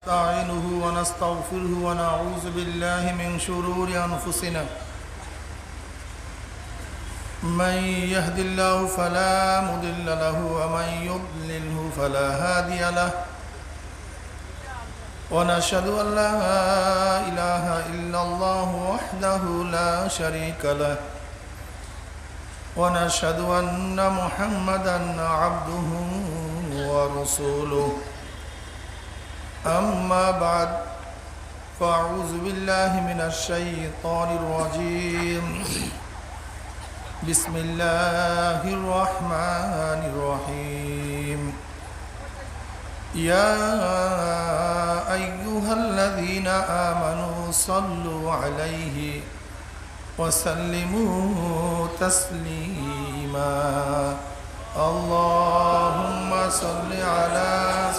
نستعينه ونستغفره ونعوذ بالله من شرور أنفسنا من يهد الله فلا مضل له ومن يضلله فلا هادي له ونشهد أن لا إله إلا الله وحده لا شريك له ونشهد أن محمدا عبده ورسوله أما بعد فأعوذ بالله من الشيطان الرجيم بسم الله الرحمن الرحيم يا أيها الذين آمنوا صلوا عليه وسلموا تسليما اللهم صل على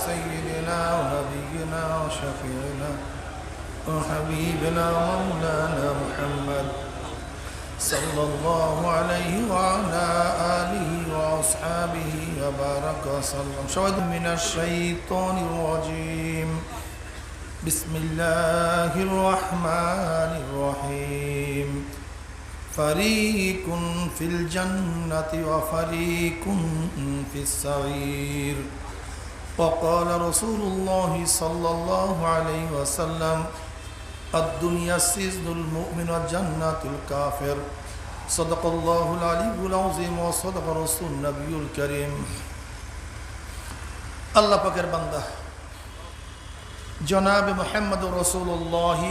سيدنا ونبينا وشفيعنا وحبيبنا مولانا محمد صلى الله عليه وعلى آله وأصحابه وبارك وسلم شهد من الشيطان الرجيم بسم الله الرحمن الرحيم فريق في الجنة وفريق في السعير وقال رسول الله صلى الله عليه وسلم الدنيا سجن المؤمن وجنة الكافر صدق الله العلي العظيم وصدق رسول النبي الكريم الله পাকের বান্দা জনাব মুহাম্মদ রাসূলুল্লাহ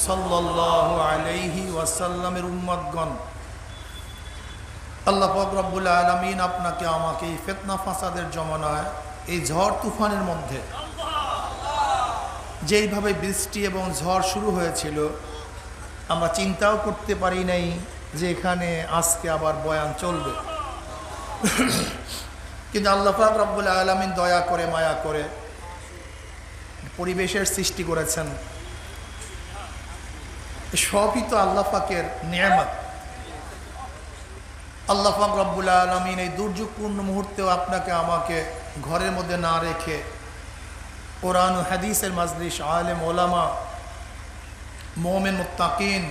সাল্লাল্লাহু আলাইহি ওয়াসাল্লামের উম্মতগণ, আল্লাহ পাক রব্বুল আলামিন আপনাকে আমাকে এই ফিতনা ফাসাদের জমানায়, এই ঝড় তুফানের মধ্যে যেইভাবে বৃষ্টি এবং ঝড় শুরু হয়েছিল, আমরা চিন্তাও করতে পারি নাই যে এখানে আজকে আবার বয়ান চলবে। কিন্তু আল্লাহ পাক রব্বুল আলামিন দয়া করে মায়া করে পরিবেশের সৃষ্টি করেছেন। সবই তো আল্লাহ পাকের নিয়ামত। আল্লাহ পাক রব্বুল আলামিন এই দুর্যোগপূর্ণ মুহূর্তেও আপনাকে আমাকে ঘরের মধ্যে না রেখে কোরআন ও হাদিসের মাজলিস, আলেম ওলামা, মুমিন মুত্তাকিন,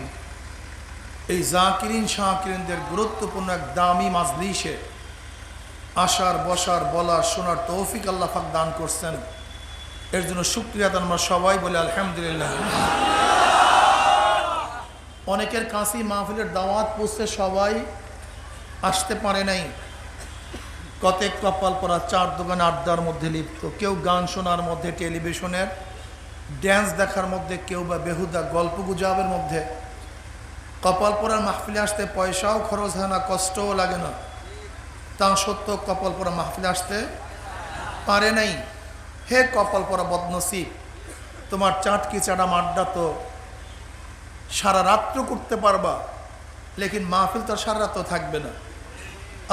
এই জাকিরিন শাকিরিনদের গুরুত্বপূর্ণ এক দামি মাজলিসে আসার, বসার, বলার, শোনার তৌফিক আল্লাহ পাক দান করছেন। এর জন্য শুকরিয়া আমরা সবাই বলে আলহামদুলিল্লাহ। অনেকের কাছেই মাহফিলের দাওয়াত পৌঁছে সবাই আসতে পারে নাই। কতক কপাল পরা চার দোকান আড্ডার মধ্যে লিপ্ত, কেউ গান শোনার মধ্যে, টেলিভিশনের ড্যান্স দেখার মধ্যে, কেউ বা বেহুদা গল্প গুজবের মধ্যে। কপাল পরার মাহফিলে আসতে পয়সাও খরচ হয় না, কষ্টও লাগে না, তা সত্ত্বেও কপাল পরা মাহফিলে আসতে পারে নাই। হে কপাল পরা বদনসিব, তোমার চাটকি চাটাম আড্ডা তো সারা রাত্র করতে পারবা, লেকিন মাহফিল তো সারা রাত্র থাকবে না।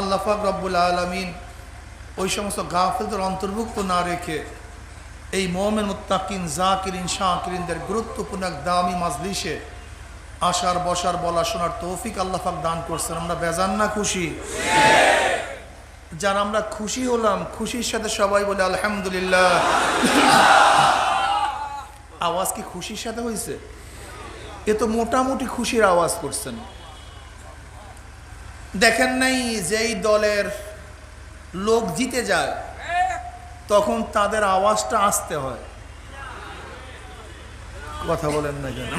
আল্লাহ পাক রব্বুল আলামিন ওই সমস্ত গাফিলদের অন্তর্ভুক্ত না রেখে এই মুমিন মুত্তাকিন জাকিরিন শাকিরিনদের গুরুত্বপূর্ণ এক দামি মাজলিসে আসার, বসার, বলা, শোনার তৌফিক আল্লাহ পাক দান করছেন। আমরা বেজান না খুশি? যারা আমরা খুশি হলাম, খুশির সাথে সবাই বলে আলহামদুলিল্লাহ। আওয়াজ কি খুশির সাথে হয়েছে? এ তো মোটামুটি খুশির আওয়াজ করছেন। দেখেন নাই যেই দলের লোক জিতে যায় তখন তাদের আওয়াজটা আসতে হয়। কথা বলেন না কেন?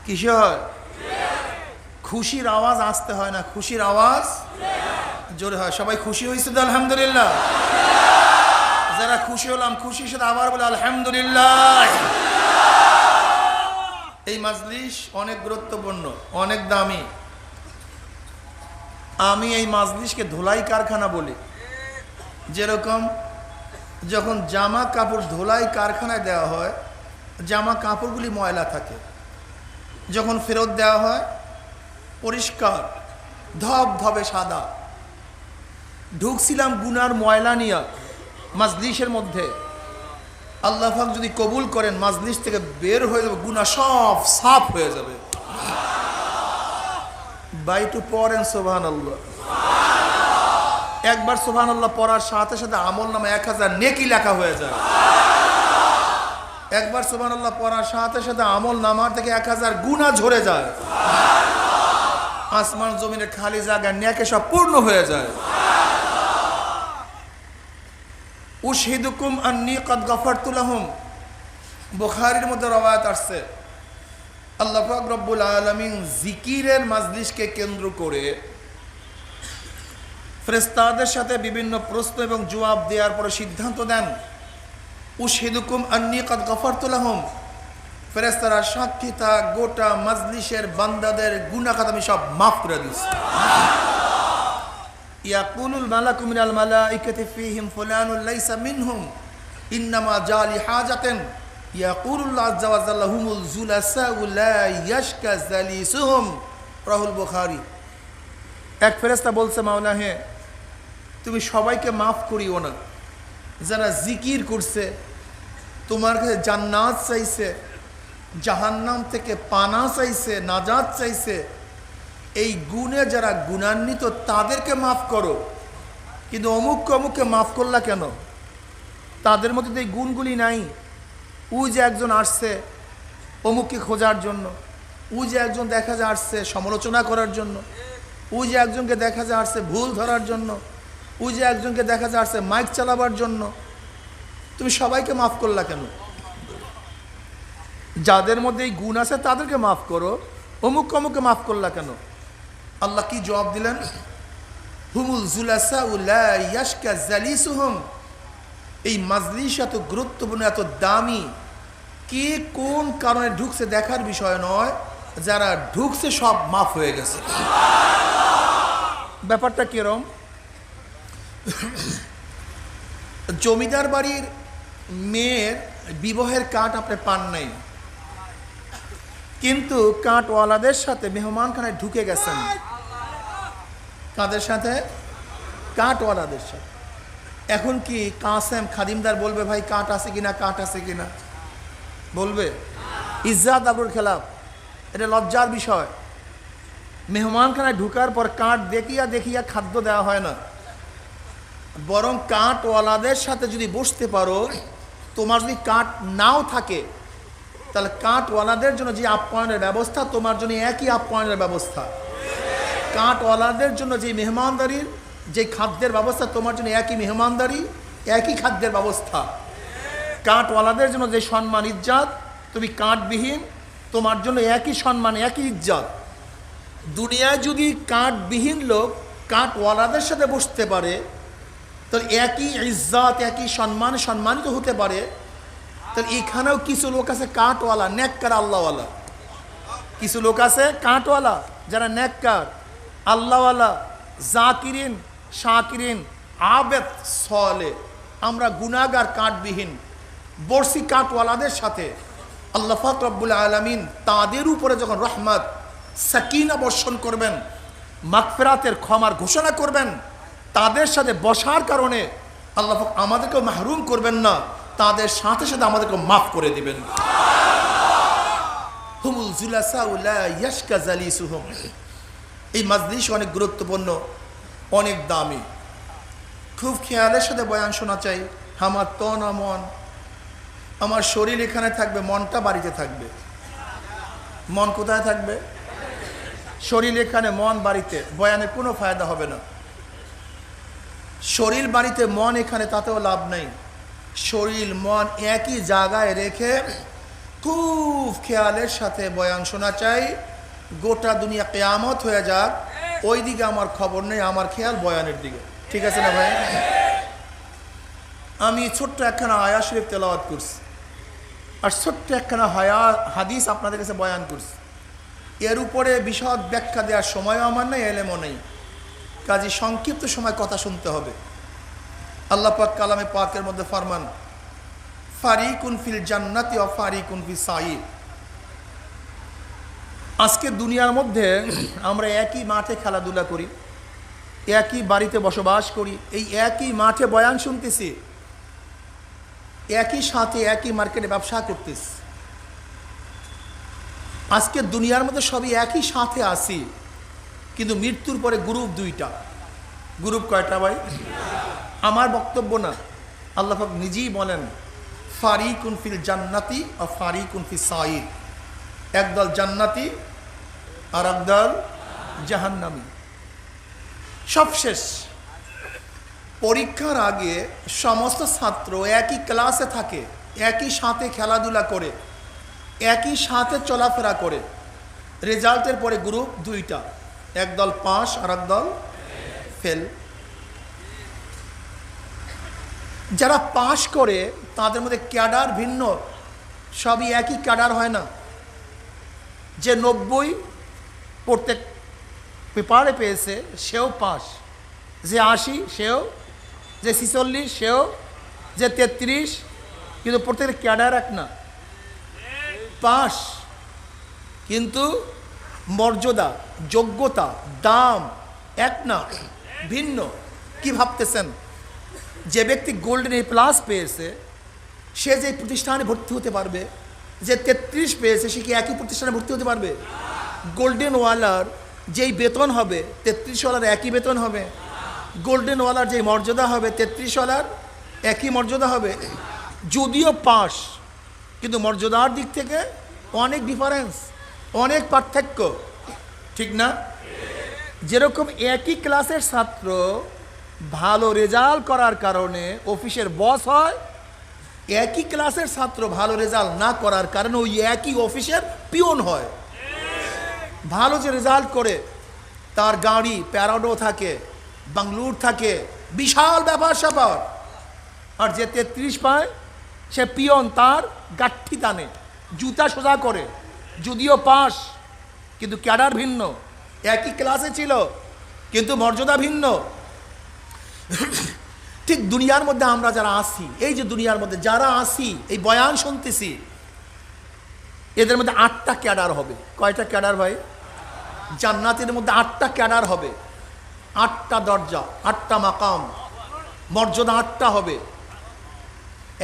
কিসে হয়? খুশির আওয়াজ আসতে হয় না, খুশির আওয়াজ জোরে হয়। সবাই খুশি হয়েছে তো আলহামদুলিল্লাহ। যারা খুশি হলাম, খুশির সাথে আবার বলে আলহামদুলিল্লাহ। এই মাজলিস অনেক গুরুত্বপূর্ণ, অনেক দামি। আমি এই মাজলিসকে ধুলাই কারখানা বলি। যেরকম যখন জামা কাপড় ধুলাই কারখানায় দেওয়া হয়, জামা কাপড়গুলি ময়লা থাকে, যখন ফেরত দেওয়া হয় পরিষ্কার ধবধবে সাদা। ঢুকছিলাম গুনার ময়লা নিয়ে মাজলিসের মধ্যে, আল্লাহ পাক যদি কবুল করেন মাজলিস থেকে বের হয়ে যাবে, গুনাহ সব সাফ হয়ে যাবে। বাইটু পড়েন সুবহানাল্লাহ। একবার সুবহানাল্লাহ পড়ার সাথে সাথে আমল নামে 1000 নেকি লেখা হয়ে যায়। একবার সুবহানাল্লাহ পড়ার সাথে সাথে আমল নামার থেকে 1000 গুনাহ ঝরে যায়। আসমান জমিনের খালি জায়গা নেকে সব পূর্ণ হয়ে যায়। উশহিদুকুম আন্নী কদ গফারতু লাহুম, বুখারীর মধ্যে রওয়ায়াত আসছে আল্লাহ পাক রব্বুল আলামিন জিকিরের মাজলিসকে কেন্দ্র করে ফেরেশতাদের সাথে বিভিন্ন প্রশ্ন এবং জবাব দেওয়ার পরে সিদ্ধান্ত দেন, উশহিদুকুম আন্নী কদ গফারতু লাহুম, ফেরেশতারা সাক্ষী থাক গোটা মাজলিসের বান্দাদের গুনাহ খাতা আমি সব মাফ করে দিয়েছি। ইয়াকুলুল মালাকু মিনাল মালাইকাতি ফীহিম ফুলানুন লাইসা মিনহুম ইন্নামা জালি হাজাতান ইয়াকুলুল্লাহু আযজা ওয়া জাল্লা হুমুল জুলাসাউ লা ইয়াশকা জালিসুহুম, রাহুল বুখারী। এক ফেরেশতা বলছে, মাওলা হে তুমি সবাইকে মাফ করিও না, যারা জিকির করছে, তোমার কাছে জান্নাত চাইছে, জাহান্নাম থেকে পানা চাইছে, নাজাত চাইছে, এই গুণে যারা গুণান্বিত তাদেরকে মাফ করো, কিন্তু অমুককে অমুককে মাফ করলা কেন? তাদের মধ্যে তো এই গুণগুলি নাই। ওই যে একজন আসছে অমুককে খোঁজার জন্য, ওই যে একজন দেখা যায় আসছে সমালোচনা করার জন্য, ওই যে একজনকে দেখা যায় আসছে ভুল ধরার জন্য, ওই যে একজনকে দেখা যায় আসছে মাইক চালাবার জন্য, তুমি সবাইকে মাফ করলা কেন? যাদের মধ্যে এই গুণ আছে তাদেরকে মাফ করো, অমুক অমুককে মাফ করলা কেন? আল্লাহ কি জবাব দিলেন? হুমুল জুলাসাউ লা ইয়াশকা জালিসুহুম, এই মাজলিস এত গুরুত্বপূর্ণ, এত দামি, কে কোন কারণে ঢুকছে দেখার বিষয় নয়, যারা ঢুকছে সব মাফ হয়ে গেছে। ব্যাপারটা কিরম? জমিদার বাড়ির মেয়ের বিবাহের কার্ড আপনি পান নাই, কিন্তু কার্ডওয়ালাদের সাথে মেহমানখানায় ঢুকে গেছেন। কাদের সাথে? কার্ডওয়ালাদের সাথে। এখন কি কাসেম খাদিমদার বলবে ভাই কাঠ আছে কিনা, কাঠ আছে কিনা? বলবে? ইজ্জাত আবরুর খেলাফ, এটা লজ্জার বিষয়। মেহমানখানায় ঢুকার পর কাঠ দেখিয়া দেখিয়া খাদ্য দেওয়া হয় না, বরং কাঠওয়ালাদের সাথে যদি বসতে পারো, তোমার যদি কাঠ নাও থাকে তাহলে কাঠওয়ালাদের জন্য যে আপ্যায়নের ব্যবস্থা, তোমার জন্য একই আপ্যায়নের ব্যবস্থা। কাঠওয়ালাদের জন্য যে মেহমানদারির যে খাদ্যের ব্যবস্থা, তোমার জন্য একই মেহমানদারি, একই খাদ্যের ব্যবস্থা। কাঠওয়ালাদের জন্য যে সম্মান ইজ্জাত, তুমি কাঠবিহীন, তোমার জন্য একই সম্মান, একই ইজ্জাত। দুনিয়ায় যদি কাঠবিহীন লোক কাঠওয়ালাদের সাথে বসতে পারে, তাহলে একই ইজ্জাত, একই সম্মান, সম্মানিত হতে পারে। তাহলে এখানেও কিছু লোক আছে কাঠওয়ালা, নেককার আল্লাহওয়ালা। কিছু লোক আছে কাঠওয়ালা, যারা নেককার আল্লাহওয়ালা, জাকিরিন, শাকিরিন, আবেদ, সলে। আমরা গুনাহগার, কাঠবিহীন, বর্ষি কাঠওয়ালাদের সাথে আল্লাহ পাক রব্বুল আলামিন তাদের উপরে যখন রহমত সাকিনা বর্ষণ করবেন, মাগফিরাতের ক্ষমার ঘোষণা করবেন, তাদের সাথে বসার কারণে আল্লাহ পাক আমাদেরকেও মাহরুম করবেন না, তাদের সাথে সাথে আমাদেরকে মাফ করে দিবেন। হুমুল জুলাসাউ লা ইয়াশকা জালিসুহুম, এই মাজলিস অনেক গুরুত্বপূর্ণ, অনেক দামি। খুব খেয়ালের সাথে বয়ান শোনা চাই। আমার তন মন, আমার শরীর এখানে থাকবে, মনটা বাড়িতে থাকবে। মন কোথায় থাকবে? শরীর এখানে, মন বাড়িতে। বয়ানে কোনো ফায়দা হবে না। শরীর বাড়িতে, মন এখানে, তাতেও লাভ নেই। শরীর মন একই জায়গায় রেখে খুব খেয়ালের সাথে বয়ান শোনা চাই। গোটা দুনিয়া কিয়ামত হয়ে যাক, ওই দিকে আমার খবর নেই, আমার খেয়াল বয়ানের দিকে। ঠিক আছে না ভাই? আমি ছোট্ট একখানা আয়াত শরীফ তেলাওয়াত করছি, আর ছোট্ট একখানা হাদিস আপনাদের কাছে বয়ান করছি। এর উপরে বিশদ ব্যাখ্যা দেওয়ার সময়ও আমার নেই, এলেমও নেই। কাজে সংক্ষিপ্ত সময় কথা শুনতে হবে। আল্লাহ পাক কালামে পাকের মধ্যে ফরমান, ফারিকুন ফিল জান্নাতি ওয়া ফারিকুন ফিস সাঈর। আজকে দুনিয়ার মধ্যে আমরা একই মাঠে খেলাধুলা করি, একই বাড়িতে বসবাস করি, এই একই মাঠে বয়ান শুনতেছি, একই সাথে একই মার্কেটে ব্যবসা করতেছি। আজকে দুনিয়ার মধ্যে সবই একই সাথে আসি, কিন্তু মৃত্যুর পরে গ্রুপ দুইটা। গ্রুপ কয়টা ভাই? আমার বক্তব্য না, আল্লাহ পাক নিজেই বলেন, ফারিকুন ফিল জান্নাতি আর ফারিকুন ফিস সাঈর, একদল জান্নাতি আর একদল জাহান্নামী। সবশেষ পরীক্ষার আগে সমস্ত ছাত্র একই ক্লাসে থাকে, একই সাথে খেলাধুলা করে, একই সাথে চলাফেরা করে। রেজাল্টের পরে গ্রুপ দুইটা, একদল পাস আর একদল ফেল। যারা পাস করে তাদের মধ্যে ক্যাডার ভিন্ন, সবই একই ক্যাডার হয় না। যে 90 প্রত্যেক পেপারে পেয়েছে সেও পাস, যে 80 সেও, যে 46 সেও, যে 33, কিন্তু প্রত্যেকের ক্যাডার এক না। পাস কিন্তু মর্যাদা, যোগ্যতা, দাম এক না, ভিন্ন। কি ভাবতেছেন? যে ব্যক্তি গোল্ডেন এ প্লাস পেয়েছে সে যে প্রতিষ্ঠানে ভর্তি হতে পারবে, যে 33 পেয়েছে সে কি একই প্রতিষ্ঠানে ভর্তি হতে পারবে? গোল্ডেনওয়ালার যেই বেতন হবে 33ওয়ালার একই বেতন হবে? গোল্ডেনওয়ালার যেই মর্যাদা হবে 33ওয়ালার একই মর্যাদা হবে? যদিও পাস, কিন্তু মর্যাদার দিক থেকে অনেক ডিফারেন্স, অনেক পার্থক্য, ঠিক না? যেরকম একই ক্লাসের ছাত্র ভালো রেজাল্ট করার কারণে অফিসের বস হয়, একই ক্লাসের ছাত্র ভালো রেজাল্ট না করার কারণে ওই একই অফিসের পিয়ন হয়। ভালো যে রেজাল্ট করে তার গাড়ি প্যারাডো থাকে, বাংলুর থাকে, বিশাল ব্যাপার স্যাপার। আর যে 33 পায় সে পিয়ন, তার গাঠি টানে, জুতা সোজা করে। যদিও পাস কিন্তু ক্যাডার ভিন্ন, একই ক্লাসে ছিল কিন্তু মর্যাদা ভিন্ন। ঠিক দুনিয়ার মধ্যে আমরা যারা আসি, এই যে দুনিয়ার মধ্যে যারা আসি, এই বয়ান শুনতেছি, এদের মধ্যে 8টা ক্যাডার হবে। কয়টা ক্যাডার ভাই? জান্নাতের মধ্যে 8টা ক্যাডার হবে, 8টা দরজা, 8টা মাকাম, মর্যাদা 8টা হবে।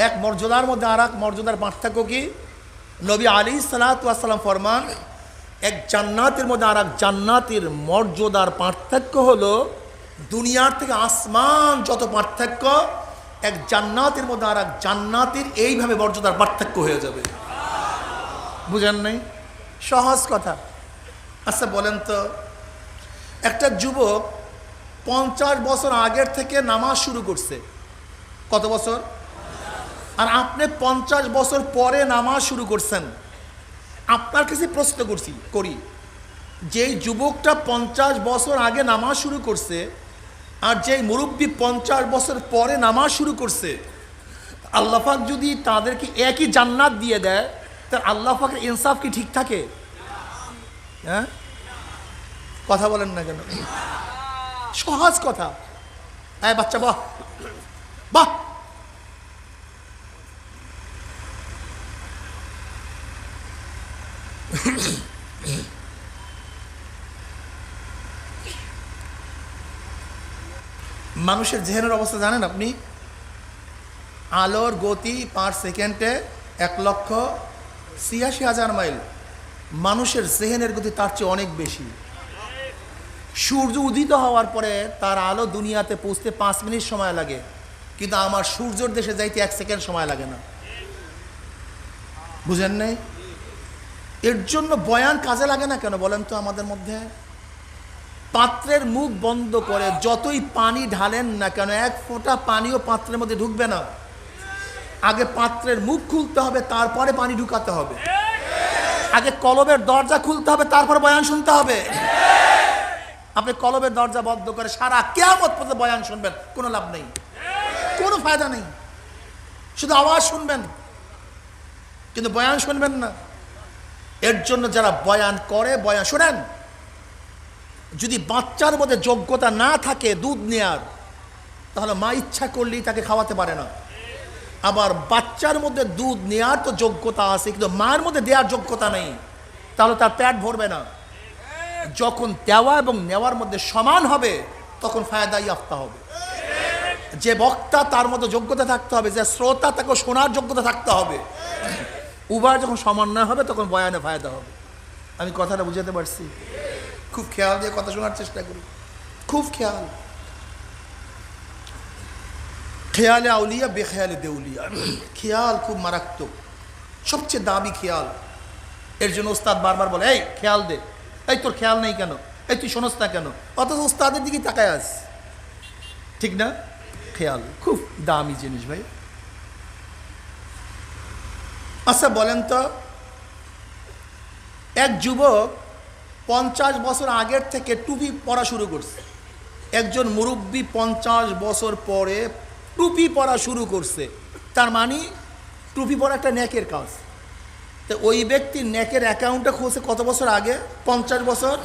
এক মর্যাদার মধ্যে আর এক মর্যাদার পার্থক্য কি? নবী আলাইহিসসালাতু ওয়াসসালাম ফরমান, এক জান্নাতের মধ্যে আর এক জান্নাতের মর্যাদার পার্থক্য হলো দুনিয়ার থেকে আসমান যত পার্থক্য, এক জান্নাতের মধ্যে আর এক জান্নাতের এইভাবে মর্যাদার পার্থক্য হয়ে যাবে। বুঝেন নাই? সহজ কথা। আচ্ছা বলেন তো, একটা যুবক 50 বছর আগের থেকে নামাজ শুরু করছে, কত বছর? আর আপনি 50 বছর পরে নামাজ শুরু করছেন। আপনার কাছে প্রশ্ন করি, যেই যুবকটা 50 বছর আগে নামাজ শুরু করছে আর যেই মুরব্বী 50 বছর পরে নামাজ শুরু করছে, আল্লাহ পাক যদি তাদেরকে একই জান্নাত দিয়ে দেয়, তার আল্লাহ পাকের ইনসাফ কি ঠিক থাকে? হ্যাঁ, কথা বলেন না কেন? সহজ কথা। এই বাচ্চা, বাহ বাহ। মানুষের জেহেনের অবস্থা জানেন আপনি? আলোর গতি পার সেকেন্ডে 1,86,000 মাইল। মানুষের জেহেনের গতি তার চেয়ে অনেক বেশি। সূর্য উদিত হওয়ার পরে তার আলো দুনিয়াতে পৌঁছতে 5 মিনিট সময় লাগে, কিন্তু আমার সূর্যের দেশে যাইতে 1 সেকেন্ড সময় লাগে না। বুঝেন নাই? এর জন্য বয়ান কাজে লাগে না কেন বলেন তো? আমাদের মধ্যে পাত্রের মুখ বন্ধ করে যতই পানি ঢালেন না কেন, 1 ফোঁটা পানিও পাত্রের মধ্যে ঢুকবে না। আগে পাত্রের মুখ খুলতে হবে, তারপরে পানি ঢুকাতে হবে। আগে কলবের দরজা খুলতে হবে, তারপরে বয়ান শুনতে হবে। আপনি কলবের দরজা বন্ধ করে সারা কিয়ামত পর্যন্ত বয়ান শুনবেন, কোনো লাভ নেই, কোনো ফায়দা নেই। শুধু আওয়াজ শুনবেন কিন্তু বয়ান শুনবেন না। এর জন্য যারা বয়ান করে, বয়ান শোনেন, যদি বাচ্চার মধ্যে যোগ্যতা না থাকে দুধ নেয়ার, তাহলে মা ইচ্ছা করলেই তাকে খাওয়াতে পারে না। আবার বাচ্চার মধ্যে দুধ নেয়ার তো যোগ্যতা আছে, কিন্তু মায়ের মধ্যে দেওয়ার যোগ্যতা নেই, তাহলে তার পেট ভরবে না। যখন দেওয়া এবং নেওয়ার মধ্যে সমান হবে তখন ফায়দা ইয়াফতা হবে। যে বক্তা তার মধ্যে যোগ্যতা থাকতে হবে, যে শ্রোতা তাকে শোনার যোগ্যতা থাকতে হবে। উভয় যখন সমন্বয় হবে তখন বয়ানে ফায়দা হবে। আমি কথাটা বুঝাতে পারছি? খুব খেয়াল দিয়ে কথা শোনার চেষ্টা করি, খুব খেয়াল। খেয়ালে আউলিয়া বেখেয়ালে দেউলিয়া। খেয়াল খুব মারাত্মক, সবচেয়ে দামি খেয়াল। এর জন্য ওস্তাদ বারবার বলে, এই খেয়াল দে, এই তোর খেয়াল নেই কেন, এই তুই শোনস না কেন, অথচ ওস্তাদের দিকে তাকায় আস। ঠিক না? খেয়াল খুব দামি জিনিস ভাই। আচ্ছা বলেন তো, এক যুবক 50 বছর আগের থেকে টুপি পরা শুরু করছে, একজন মুরব্বী 50 বছর পরে টুপি পরা শুরু করছে, তার মানে টুপি পরা একটা নেকের কাজ। তো ওই ব্যক্তির নেকের অ্যাকাউন্টটা খুলছে কত বছর আগে? 50 বছর।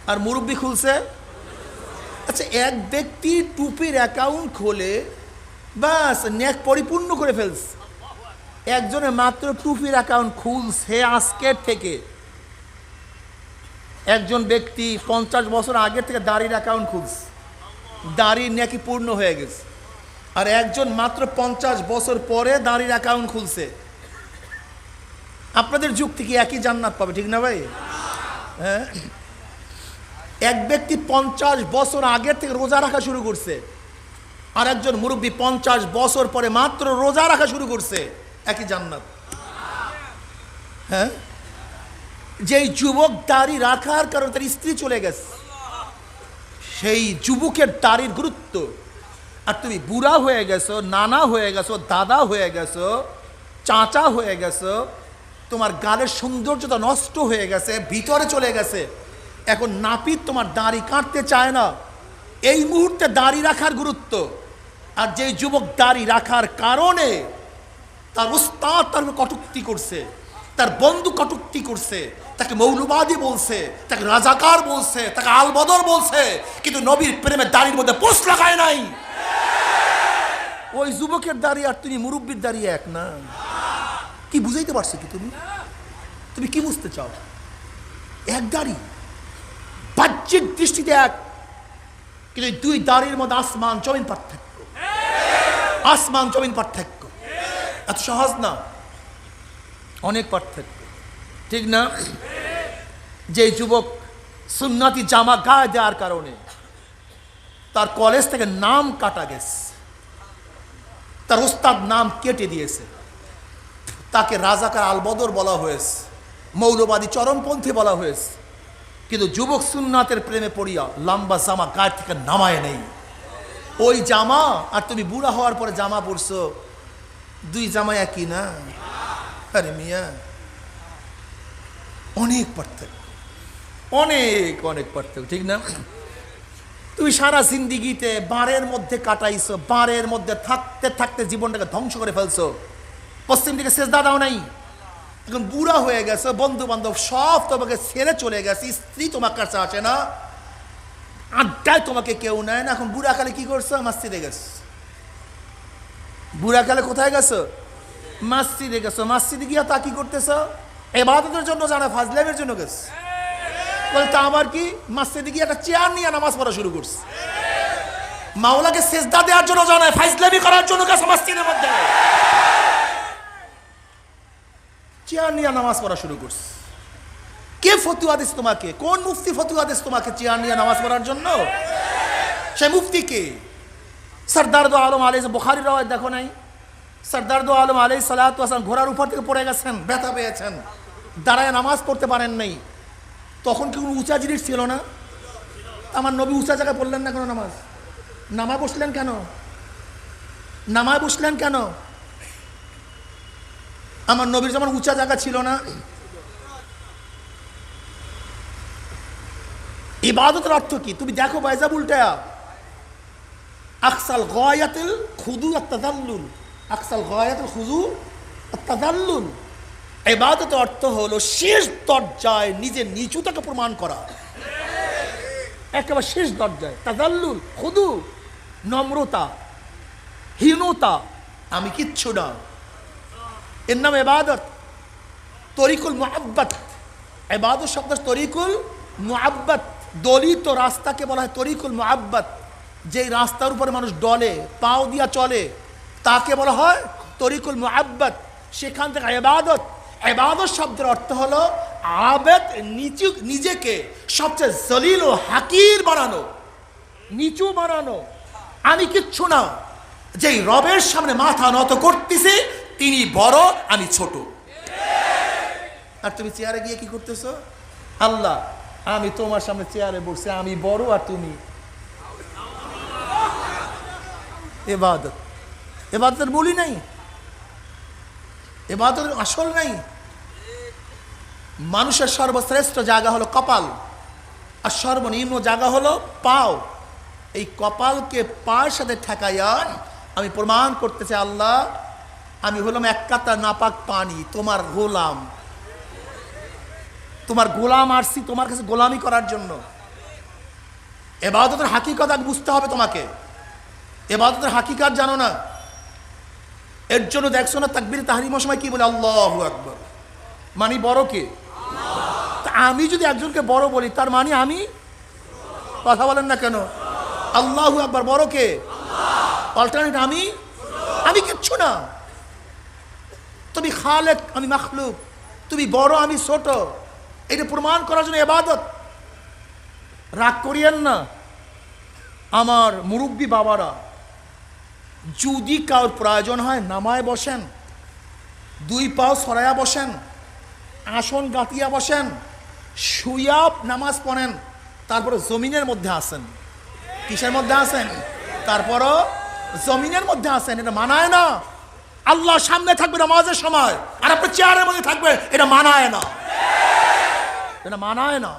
আর মুরব্বী খুলছে। আচ্ছা, এক ব্যক্তি টুপির অ্যাকাউন্ট খোলে, বাস নেক পরিপূর্ণ করে ফেলছে। একজনের মাত্র টুপির অ্যাকাউন্ট খুলছে আজকের থেকে। একজন ব্যক্তি 50 বছর আগের থেকে দাড়ির অ্যাকাউন্ট খুলছে, দাড়ির নেকি পূর্ণ হয়ে গেছে। আর একজন মাত্র 50 বছর পরে দাড়ির অ্যাকাউন্ট খুলছে। আপনাদের যুক্তি কি একই জান্নাত পাবে? ঠিক না ভাই? হ্যাঁ। এক ব্যক্তি 50 বছর আগের থেকে রোজা রাখা শুরু করছে, আর একজন মুরব্বী 50 বছর পরে মাত্র রোজা রাখা শুরু করছে, একই জান্নাত। হ্যাঁ। যেই যুবক দাড়ি রাখার কারণে তার স্ত্রী চলে গেছে, সেই যুবকের দাড়ির গুরুত্ব। আর তুমি বুড়া হয়ে গেছো, নানা হয়ে গেছো, দাদা হয়ে গেছো, চাচা হয়ে গেছো, তোমার গালের সৌন্দর্যতা নষ্ট হয়ে গেছে, ভিতরে চলে গেছে, এখন নাপিত তোমার দাড়ি কাটতে চায় না। এই মুহূর্তে দাড়ি রাখার গুরুত্ব। আর যেই যুবক দাড়ি রাখার কারণে তার উস্তাদ তার কটূক্তি করছে, তার বন্ধু কটূক্তি করছে, তাকে মৌলবাদী বলছে, তাকে রাজাকার বলছে, তাকে আলবদর বলছে, কিন্তু নবীর প্রেমে দাড়ির মধ্যে পোষ লাগায় নাই। ওই যুবকের দাড়ি আর তুমি মুরব্বীর দাড়ি এক না। কি বুঝাইতে পারছো কি? তুমি কি বুঝতে চাও? এক দাড়ি, বাহ্যিক দৃষ্টিতে এক, কিন্তু দুই দাড়ির মধ্যে আসমান জমিন পার্থক্য, আসমান জমিন পার্থক্য। এত সহজ না, অনেক পার্থক্য। ঠিক না? যে যুবক সুন্নতি জামা গায়ে দেওয়ার কারণে তার কলেজ থেকে নাম কাটা গেছে, তার ওস্তাদ নাম কেটে দিয়েছে, তাকে রাজাকার আলবদর বলা হয়েছে, মৌলবাদী চরমপন্থী বলা হয়েছে, কিন্তু যুবক সুন্নাতের প্রেমে পড়িয়া লম্বা জামা গায়ে থেকে নামায় নেই। ওই জামা আর তুমি বুড়া হওয়ার পরে জামা পরছো, দুই জামা একই না। আরে মিয়া, অনেক পার্থক্য, অনেক অনেক পার্থক্য। ঠিক না? তুমি সারা জিন্দিগিতে বারের মধ্যে কাটাইছো, বারের মধ্যে থাকতে থাকতে জীবনটাকে ধ্বংস করে ফেলছো, পশ্চিম দিকে সেজদা দাও নাই। এখন বুড়া হয়ে গেছে, বন্ধু বান্ধব সব তোমাকে ছেড়ে চলে গেছে, স্ত্রী তোমার কাছে আসে না, আড্ডায় তোমাকে কেউ নেয় না। এখন বুড়াকালে কি করছো? মসজিদে গেছো। বুড়াকালে কোথায় গেছো? মসজিদে গেছো। মসজিদে গিয়া তা কি করতেছো? ইবাদতের জন্য জানা, ফাজলামের জন্য গেছো। বলতে আমার কি? মসজিদে গিয়ে একটা চেয়ার নিয়ে নামাজ পড়া শুরু করছে। মাওলাকে সেজদা দেওয়ার জন্য জানায়, ফাজলামি করার জন্য গেছো মসজিদের মধ্যে, চেয়ার নিয়ে নামাজ পড়া শুরু করছে। কে ফতুয়া দিস তোমাকে? কোন মুফতি ফতুয়া দিস তোমাকে চেয়ার নিয়ে নামাজ পড়ার জন্য? সে মুফতি কে? সরদার দো আলম আলাইহিস, বুখারীর রাওয়ায়াত দেখো নাই? সরদার দো আলম আলাইহিস সালাতু ওয়াস সালাম ঘোড়ার উপর থেকে পড়ে গেছেন, ব্যথা পেয়েছেন, দাঁড়ায় নামাজ পড়তে পারেন নাই। তখন কি কোনো উঁচা জিনিস ছিল না? আমার নবী উঁচা জায়গায় পড়লেন না কেন নামাজ? নামায় বসলেন কেন? নামায় বসলেন কেন? আমার নবীর যেমন উঁচা জায়গা ছিল না। ইবাদতের অর্থ কি? তুমি দেখো বাইজাব উল্টায়া, আকসাল গায়াতুল খুদু আত-তাযাল্লুল, আকসাল গায়াতুল খুদু আত-তাযাল্লুল। ইবাদতের অর্থ হলো শেষ দরজায় নিজের নিচুতাকে প্রমাণ করা, একেবারে শেষ দরজায়। তাযাল্লুল, খুদু, নম্রতা, হীনতা, আমি কিচ্ছু না, এর নাম ইবাদত। তরিকুল মুআব্বাদ, ইবাদত শব্দ তরিকুল মুআব্বাদ, দলিত রাস্তাকে বলা হয় তরিকুল মুআব্বাদ। যেই রাস্তার উপরে মানুষ ডলে, পাও দিয়া চলে, তাকে বলা হয় তরিকুল মুআব্বাদ। সেখান থেকে ইবাদত, ইবাদত শব্দের অর্থ হলো আবেদ, নিজেকে সবচেয়ে জলিল ও হাকির বানানো, নিচু বানানো, আমি কিচ্ছু না, যেই রবের সামনে মাথা নত করতেছি তিনি বড়, আমি ছোট। আর তুমি চেয়ারে গিয়ে কি করতেছো? আল্লাহ, আমি তোমার সামনে চেয়ারে বসছি, আমি বড় আর তুমি। ইবাদত, ইবাদতের বলি নাই, ইবাদতের আসল নাই। মানুষের সর্বশ্রেষ্ঠ জায়গা হলো কপাল, আর সর্বনিম্ন জায়গা হলো পাও। এই কপালকে পায়ের সাথে ঠেকাইয়া আমি প্রমাণ করতেছি, আল্লাহ আমি হলাম এক কাতা নাপাক পানি, তোমার গোলাম। তোমার গোলাম আসছি তোমার কাছে গোলামি করার জন্য। ইবাদতের হাকিকত বুঝতে হবে তোমাকে। ইবাদতের হাকিকত জানো না, এর জন্য দেখছো না তাকবীর তাহরিমের সময় কি বলে? আল্লাহু আকবার। মানে বড় কে? আমি যদি একজনকে বড় বলি তার মানে আমি, কথা বলেন না কেন? আল্লাহু আকবার বড় কে? অল্টারনেট আমি, আমি কিচ্ছু না। তুমি খালেক, আমি মাখলুক। তুমি বড়, আমি ছোট। এটা প্রমাণ করার জন্য ইবাদত। রাগ করিয়েন না আমার মুরব্বী বাবারা, যদি কারোর প্রয়োজন হয় নামায় বসেন, দুই পাও সরাইয়া বসেন, আসন গাতিয়া বসেন, শুইয়া নামাজ পড়েন, তারপরে জমিনের মধ্যে আসেন। কিসের মধ্যে আসেন? তারপরও জমিনের মধ্যে আসেন। এটা মানায় না। আল্লাহ সামনে থাকবে নামাজের সময় আর আপনি চেয়ারের মধ্যে থাকবে, এটা মানায় না, এটা মানায় না।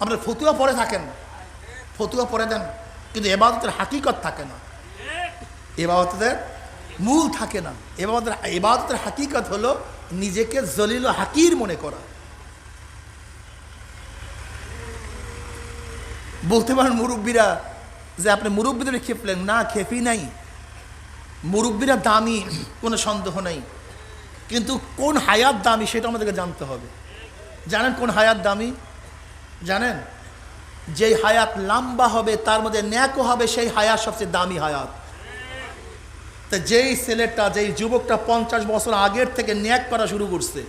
আপনার ফতুয়া পরে থাকেন, ফতুয়া পরে দেন, কিন্তু ইবাদতের হাকিকত থাকে না, ইবাদতের মূল থাকে না। ইবাদতের হাকিকত হলো নিজেকে জলিল হাকির মনে করা। বলতে পারেন মুরব্বীরা যে আপনি মুরব্বীদের খেপলেন না, খেপি নাই। মুরব্বীরা দামি, কোনো সন্দেহ নেই, কিন্তু কোন হায়াত দামি সেটা আমাদেরকে জানতে হবে। জানেন কোন হায়াত দামি? জানেন? যেই হায়াত লম্বা হবে, তার মধ্যে ন্যাকও হবে, সেই হায়াত সবচেয়ে দামি হায়াত। তা যেই ছেলেটা, যেই যুবকটা 50 বছর আগের থেকে ন্যাক করা শুরু করছে,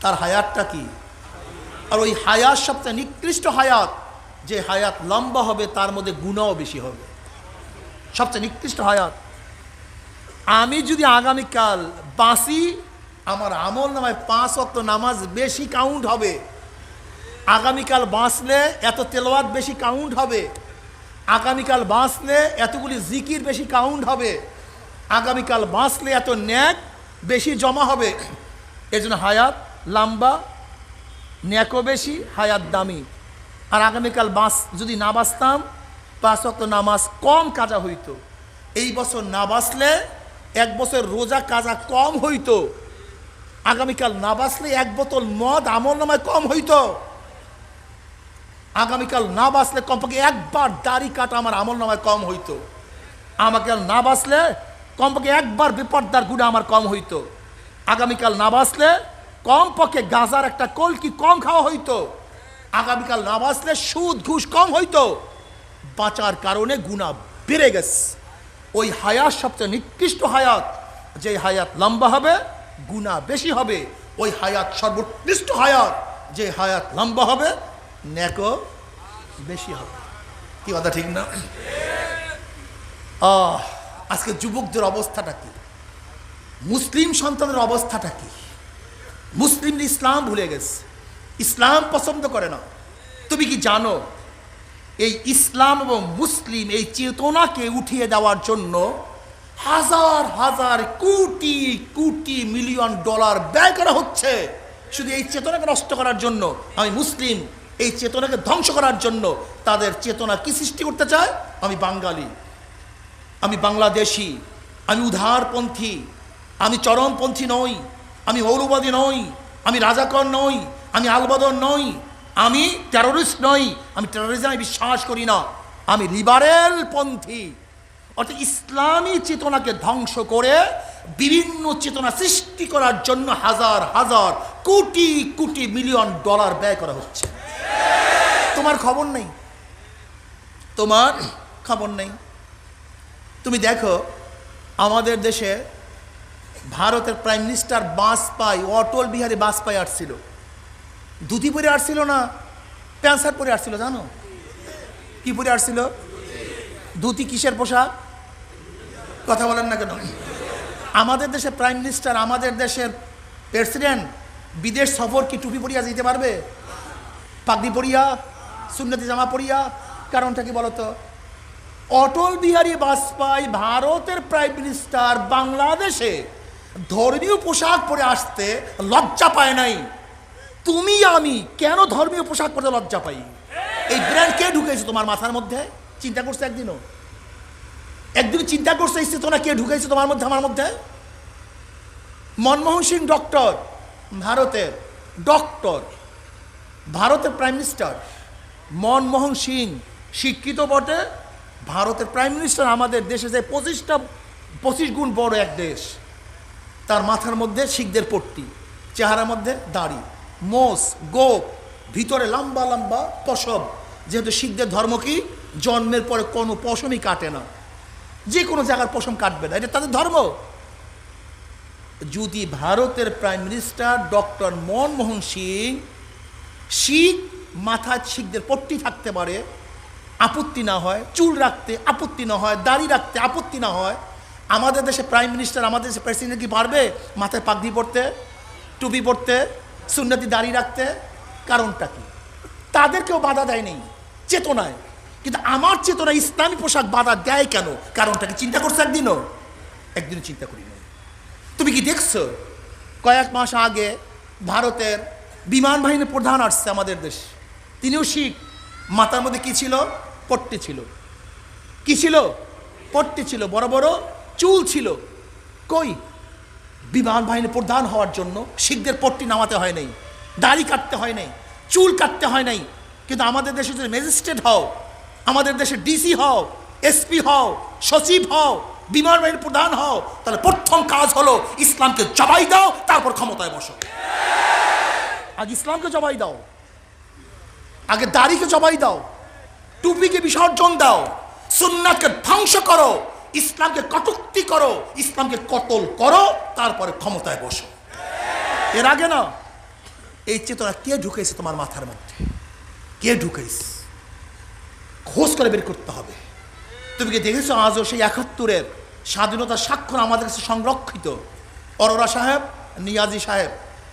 তার হায়াতটা কি? আর ওই হায়াত সবচেয়ে নিকৃষ্ট হায়াত, যে হায়াত লম্বা হবে তার মধ্যে গুনাহও বেশি হবে, সবচেয়ে নিকৃষ্ট হায়াত। আমি যদি আগামীকাল বাঁচি, আমার আমল নামায় 5 ওয়াক্ত নামাজ বেশি কাউন্ট হবে। আগামীকাল বাঁচলে এত তেলাওয়াত বেশি কাউন্ট হবে। আগামীকাল বাঁচলে এতগুলি জিকির বেশি কাউন্ট হবে। আগামীকাল বাঁচলে এত ন্যাক বেশি জমা হবে। এজন্য হায়াত লম্বা, ন্যাকও বেশি, হায়াত দামি। আর আগামীকাল যদি না বাঁচতাম, 5 ওয়াক্ত নামাজ কম কাজা হইতো। এই বছর না বাঁচলে 1 বছর রোজা কাজা কম হইতো। আগামীকাল না বাঁচলে 1 বোতল মদ আমল নামায় কম হইতো। আগামীকাল না বাঁচলে কমপক্ষে একবার দাড়ি কাটা আমার আমল নামায় কম হইতো। আগামীকাল না বাঁচলে কমপক্ষে একবার বিপর্দার গুণা আমার কম হইতো। আগামীকাল না বাঁচলে কমপক্ষে গাঁজার একটা কলকি কম খাওয়া হইতো। আগামীকাল না বাঁচলে সুদ ঘুষ কম হইতো। বাঁচার কারণে গুনাহ বেড়ে গেছে। ওই হায়াত সবচেয়ে নিকৃষ্ট হায়াত, যে হায়াত লম্বা হবে গুনাহ বেশি হবে। ওই হায়াত সর্বোৎকৃষ্ট হায়াত, যে হায়াত লম্বা হবে নেকও বেশি হবে। কি কথা ঠিক না? আজকে যুবকদের অবস্থাটা কি? মুসলিম সন্তানের অবস্থাটা কি? মুসলিম ইসলাম ভুলে গেছে, ইসলাম পছন্দ করে না। তুমি কি জানো এই ইসলাম এবং মুসলিম এই চেতনাকে উঠিয়ে দেওয়ার জন্য হাজার হাজার কোটি কোটি মিলিয়ন ডলার ব্যয় করা হচ্ছে শুধু এই চেতনাকে নষ্ট করার জন্য। আমি মুসলিম, এই চেতনাকে ধ্বংস করার জন্য তাদের চেতনা কি সৃষ্টি করতে চায়? আমি বাঙালি, আমি বাংলাদেশি, আমি উদারপন্থী, আমি চরমপন্থী নই, আমি মৌলবাদী নই, আমি রাজাকর নই, আমি আলবদর নই, আমি টেরোরিস্ট নই, আমি টেরোরিজমে বিশ্বাস করি না, আমি লিবারেল পন্থী। অর্থাৎ ইসলামী চেতনাকে ধ্বংস করে বিভিন্ন চেতনা সৃষ্টি করার জন্য হাজার হাজার কোটি কোটি মিলিয়ন ডলার ব্যয় করা হচ্ছে। তোমার খবর নেই, তোমার খবর নেই। তুমি দেখো আমাদের দেশে ভারতের প্রাইম মিনিস্টার বাজপেয়ী, অটল বিহারী বাজপেয়ী আসছিল। ধুতি পরে আসছিল না, প্যান্ট শার্ট পরে আসছিল? জানো কি পরে আসছিল? ধুতি কিসের পোশাক? কথা বলেন না কেন? আমাদের দেশের প্রাইম মিনিস্টার, আমাদের দেশের প্রেসিডেন্ট বিদেশ সফর কি টুপি পরিয়া যেতে পারবে? পাগড়ি পরিয়া, সুন্নতি জামা পরিয়া? কারণটা কি বলতো? অটল বিহারী বাজপেয়ী ভারতের প্রাইম মিনিস্টার বাংলাদেশে ধর্মীয় পোশাক পরে আসতে লজ্জা পায় নাই। তুমি আমি কেন ধর্মীয় পোশাক পরে লজ্জা পাই? এই ব্র্যান্ড কে ঢুকেছে তোমার মাথার মধ্যে? চিন্তা করছো একদিনও? একদিন চিন্তা করছো এই চেতনা কে ঢুকেছে তোমার মধ্যে, আমার মধ্যে? মনমোহন সিং ডক্টর, ভারতের ডক্টর, ভারতের প্রাইম মিনিস্টার মনমোহন সিং শিক্ষিত বটে, ভারতের প্রাইম মিনিস্টার। আমাদের দেশে যে 25 গুণ বড় এক দেশ, তার মাথার মধ্যে শিখদের পট্টি, চেহারার মধ্যে দাড়ি, মোষ, গোপ, ভিতরে লম্বা লম্বা পশম। যেহেতু শিখদের ধর্ম কি, জন্মের পরে কোনো পশমই কাটে না, যে কোনো জায়গার পশম কাটবে না, এটা তাদের ধর্ম। যদি ভারতের prime minister doctor Manmohan Singh Sikh, মাথায় শিখদের পট্টি থাকতে পারে, আপত্তি না হয়, চুল রাখতে আপত্তি না হয়, দাড়ি রাখতে আপত্তি না হয়, আমাদের দেশে প্রাইম মিনিস্টার, আমাদের দেশে প্রেসিডেন্ট কি পারবে মাথায় পাগড়ি পরতে, টুপি পরতে, সুন্নতি দাড়ি রাখতে? কারণটা কি? তাদেরকেও বাধা দেয়নি চেতনায়, কিন্তু আমার চেতনা ইসলামী পোশাক বাধা দেয় কেন? কারণটা কি চিন্তা করছো একদিনও? একদিনও চিন্তা করি না। তুমি কি দেখছো কয়েক মাস আগে ভারতের বিমান বাহিনীর প্রধান আসছে আমাদের দেশ, তিনিও শিখ, মাথার মধ্যে কি ছিল? পট্টি ছিল। কি ছিল? পট্টি ছিল, বড় বড় চুল ছিল। কই? বিমান বাহিনীর প্রধান হওয়ার জন্য শিখদের পট্টি নামাতে হয় নাই, দাড়ি কাটতে হয় নাই, চুল কাটতে হয় নাই। কিন্তু আমাদের দেশে যদি ম্যাজিস্ট্রেট হও, আমাদের দেশে ডিসি হও, এসপি হও, সচিব হও, বিমান বাহিনীর প্রধান হও, তাহলে প্রথম কাজ হলো ইসলামকে জবাই দাও, তারপর ক্ষমতায় বসো। আগে ইসলামকে জবাই দাও, আগে দাড়িকে জবাই দাও, টুপিকে বিসর্জন দাও, সুন্নাতকে ধ্বংস করো, ইসলামকে কটূক্তি করো, ইসলামকে কতল করো, তারপরে ক্ষমতায় বসো। এর আগে না। এই চেতনা কে ঢুকেছে তোমার মাথার মধ্যে? কে ঢুকেছে? খোঁজ করে বের করতে হবে। তুমি কি দেখেছো আজও সেই 71-এর স্বাধীনতার স্বাক্ষর আমাদের কাছে সংরক্ষিত? অরোরা সাহেব, নিয়াজি সাহেব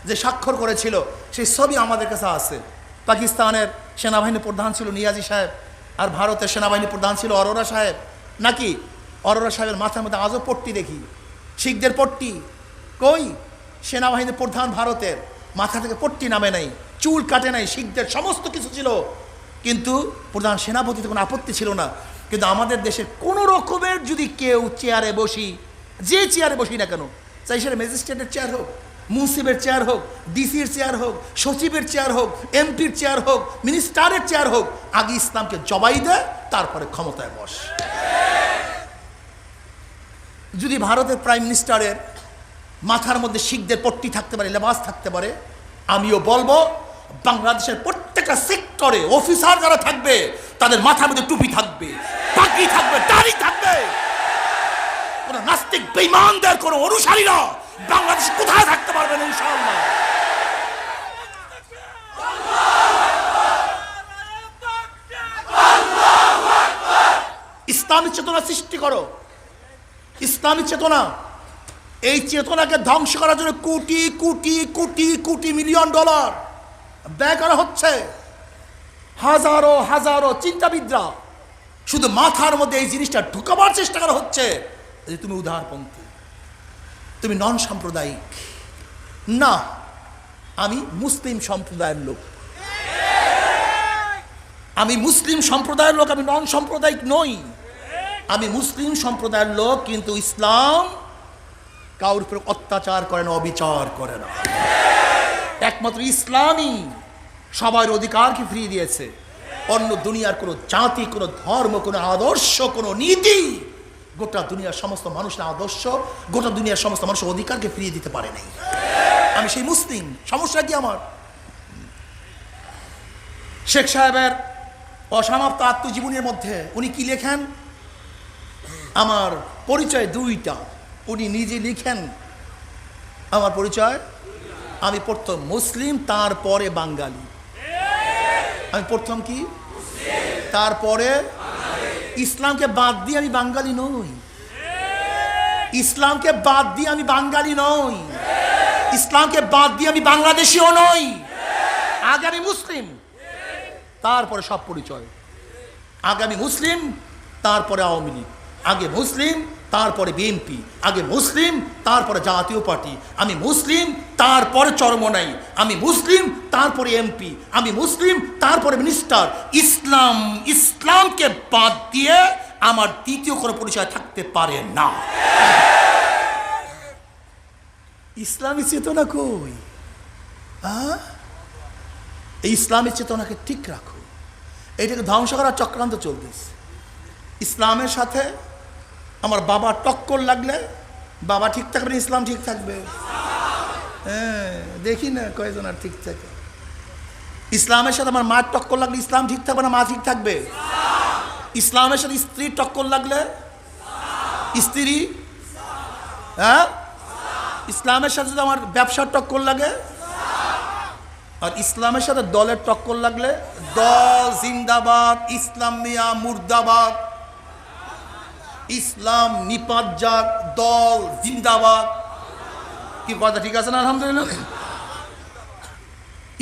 যে স্বাক্ষর করেছিল, সেই ছবি আমাদের কাছে আছে। পাকিস্তানের সেনাবাহিনী প্রধান ছিল নিয়াজি সাহেব, আর ভারতের সেনাবাহিনী প্রধান ছিল অরোরা সাহেব। নাকি অরোরা সাহেবের মাথার মধ্যে আজও পট্টি দেখি, শিখদের পট্টি। কই? সেনাবাহিনীর প্রধান ভারতের মাথা থেকে পট্টি নামে নাই, চুল কাটে নাই, শিখদের সমস্ত কিছু ছিল, কিন্তু প্রধান সেনাপতিতে কোনো আপত্তি ছিল না। কিন্তু আমাদের দেশের কোনো রকমের যদি কেউ চেয়ারে বসি, যে চেয়ারে বসি না কেন, চাই সেটা ম্যাজিস্ট্রেটের চেয়ার হোক, মুন্সিফের চেয়ার হোক, ডিসির চেয়ার হোক, সচিবের চেয়ার হোক, এমপির চেয়ার হোক, মিনিস্টারের চেয়ার হোক, আগে ইসলামকে জবাই দেয়, তারপরে ক্ষমতায় বস। যদি ভারতের প্রাইম মিনিস্টারের মাথার মধ্যে শিখদের পট্টি থাকতে পারে, লেবাস থাকতে পারে, আমিও বলবো বাংলাদেশের প্রত্যেকটা সেক্টরে অফিসার যারা থাকবে, তাদের মাথার মধ্যে টুপি থাকবে, পাগড়ি থাকবে, দাড়ি থাকবে। কোন নাস্তিক বেঈমানদের কোন অনুসারীরা বাংলাদেশে কোথায় থাকতে পারবে না ইনশাআল্লাহ। ইসলামী চেতনা সৃষ্টি করো, ইসলামী চেতনা। এই চেতনাকে ধ্বংস করার জন্য কোটি কোটি কোটি কোটি মিলিয়ন ডলার ব্যয় করা হচ্ছে। হাজারো হাজারো চিন্তাবিদরা শুধু মাথার মধ্যে এই জিনিসটা ঢুকাবার চেষ্টা করা হচ্ছে যে তুমি উদারপন্থী, তুমি নন সাম্প্রদায়িক। না, আমি মুসলিম সম্প্রদায়ের লোক, আমি মুসলিম সম্প্রদায়ের লোক, আমি নন সাম্প্রদায়িক নই। আমি মুসলিম সম্প্রদায়ের লোক, কিন্তু ইসলাম কারোর উপর অত্যাচার করে না, অবিচার করে না। একমাত্র ইসলামই সবার অধিকারকে ফিরিয়ে দিয়েছে। অন্য দুনিয়ার কোনো জাতি, কোনো ধর্ম, কোনো আদর্শ, কোনো নীতি গোটা দুনিয়ার সমস্ত মানুষের আদর্শ, গোটা দুনিয়ার সমস্ত মানুষের অধিকারকে ফিরিয়ে দিতে পারে নাই। আমি সেই মুসলিম। সমস্যা কি আমার? শেখ সাহেবের অসমাপ্ত আত্মজীবনীর মধ্যে উনি কি লেখেন? আমার পরিচয় দুইটা। উনি নিজে লিখেন আমার পরিচয়, আমি প্রথম মুসলিম, তারপরে বাঙালি। আমি প্রথম কি? তারপরে ইসলামকে বাদ দিয়ে আমি বাঙালি নই। ইসলামকে বাদ দিয়ে আমি বাঙালি নই, ইসলামকে বাদ দিয়ে আমি বাংলাদেশিও নই। আগে আমি মুসলিম, তারপরে সব পরিচয়। আগে আমি মুসলিম, তারপরে আওয়ামী লীগ। আগে মুসলিম, তারপরে বিএনপি। আগে মুসলিম, তারপরে জাতীয় পার্টি। আমি মুসলিম, তারপরে চরমনাই। আমি মুসলিম, তারপরে এমপি। আমি মুসলিম, তারপরে মিনিস্টার। ইসলাম, ইসলামকে বাদ দিয়ে আমার দ্বিতীয় কোনো পরিচয় থাকতে পারে না। ইসলামী চেতনা কই? এই ইসলামী চেতনাকে ঠিক রাখো। এইটাকে ধ্বংস করার চক্রান্ত চলতেছে। ইসলামের সাথে আমার বাবার টক্কর লাগলে বাবা ঠিক থাকবে না, ইসলাম ঠিক থাকবে? হ্যাঁ, দেখি না কয়জন আর ঠিক থাকে। ইসলামের সাথে আমার মার টক্কর লাগলে ইসলাম ঠিক থাকবে না, মা ঠিক থাকবে? ইসলামের সাথে স্ত্রীর টক্কর লাগলে স্ত্রী, হ্যাঁ, ইসলামের সাথে যদি আমার ব্যবসার টক্কর লাগে, আর ইসলামের সাথে দলের টক্কর লাগলে দল জিন্দাবাদ, ইসলামিয়া মুর্দাবাদ, ইসলাম নিপাত যাক, দল জিন্দাবাদ। কি কথা ঠিক আছে না? আলহামদুলিল্লাহ।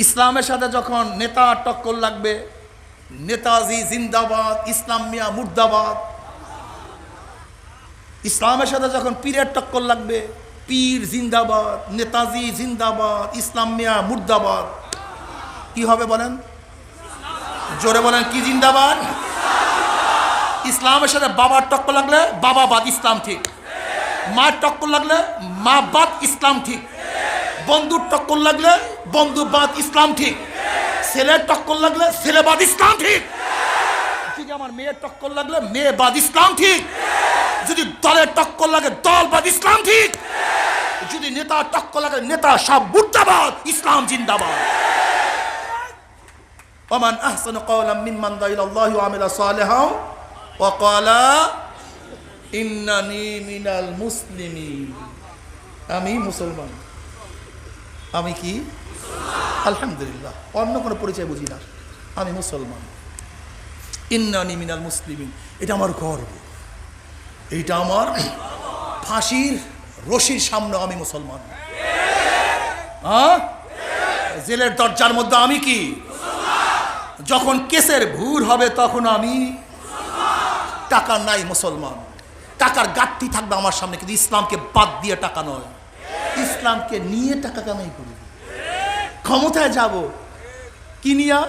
ইসলামের সাথে যখন নেতা টক্কর লাগবে, নেতাজি জিন্দাবাদ, ইসলামিয়া মুর্দাবাদ। ইসলামের সাথে যখন পীরের টক্কর লাগবে, পীর জিন্দাবাদ, নেতাজি জিন্দাবাদ, ইসলামিয়া মুর্দাবাদ। কি হবে বলেন? জোরে বলেন, কি জিন্দাবাদ? ইসলামের সাথে বাবার টক্কর লাগলে বাবাবাদ, ইসলাম ঠিক। মায়ের টক্কর লাগলে মা বাদ, ইসলাম ঠিক। বন্ধুর টক্কর লাগলে বন্ধুবাদ, ইসলাম ঠিক। ছেলের টক্কর লাগলে ছেলেবাদ, ইসলাম ঠিক। যদি আমার মেয়ের টক্কর লাগলে মেয়েবাদ, ইসলাম ঠিক। যদি দলের টক্কর লাগে দলবাদ, ইসলাম ঠিক। যদি নেতার টক্কর লাগে নেতা সব মুর্দাবাদ, ইসলাম জিন্দাবাদ। ওমান আহসানু কওলাম মিম্মান দা ইলাল্লাহি ওয়া আমিলা সালিহান ওয়া ক্বালা ইন্নানি মিনাল মুসলিমিন। আমি মুসলমান। আমি কি? আলহামদুলিল্লাহ। অন্য কোনো পরিচয় বুঝি না, আমি মুসলমান। ইন্নানি মিনাল মুসলিমিন, এটা আমার গর্ব। এইটা আমার ফাঁসির রশির সামনে আমি মুসলমান। জেলের দরজার মধ্যে আমি কি? যখন কেসের ভুর হবে তখন আমি টাকা নাই মুসলমান। টাকার গাঠটি থাকবে আমার সামনে, কিন্তু ইসলামকে বাদ দিয়ে টাকা নয়, ইসলামকে নিয়ে টাকা কামাই করব। ক্ষমতায় যাব কি নিয়া?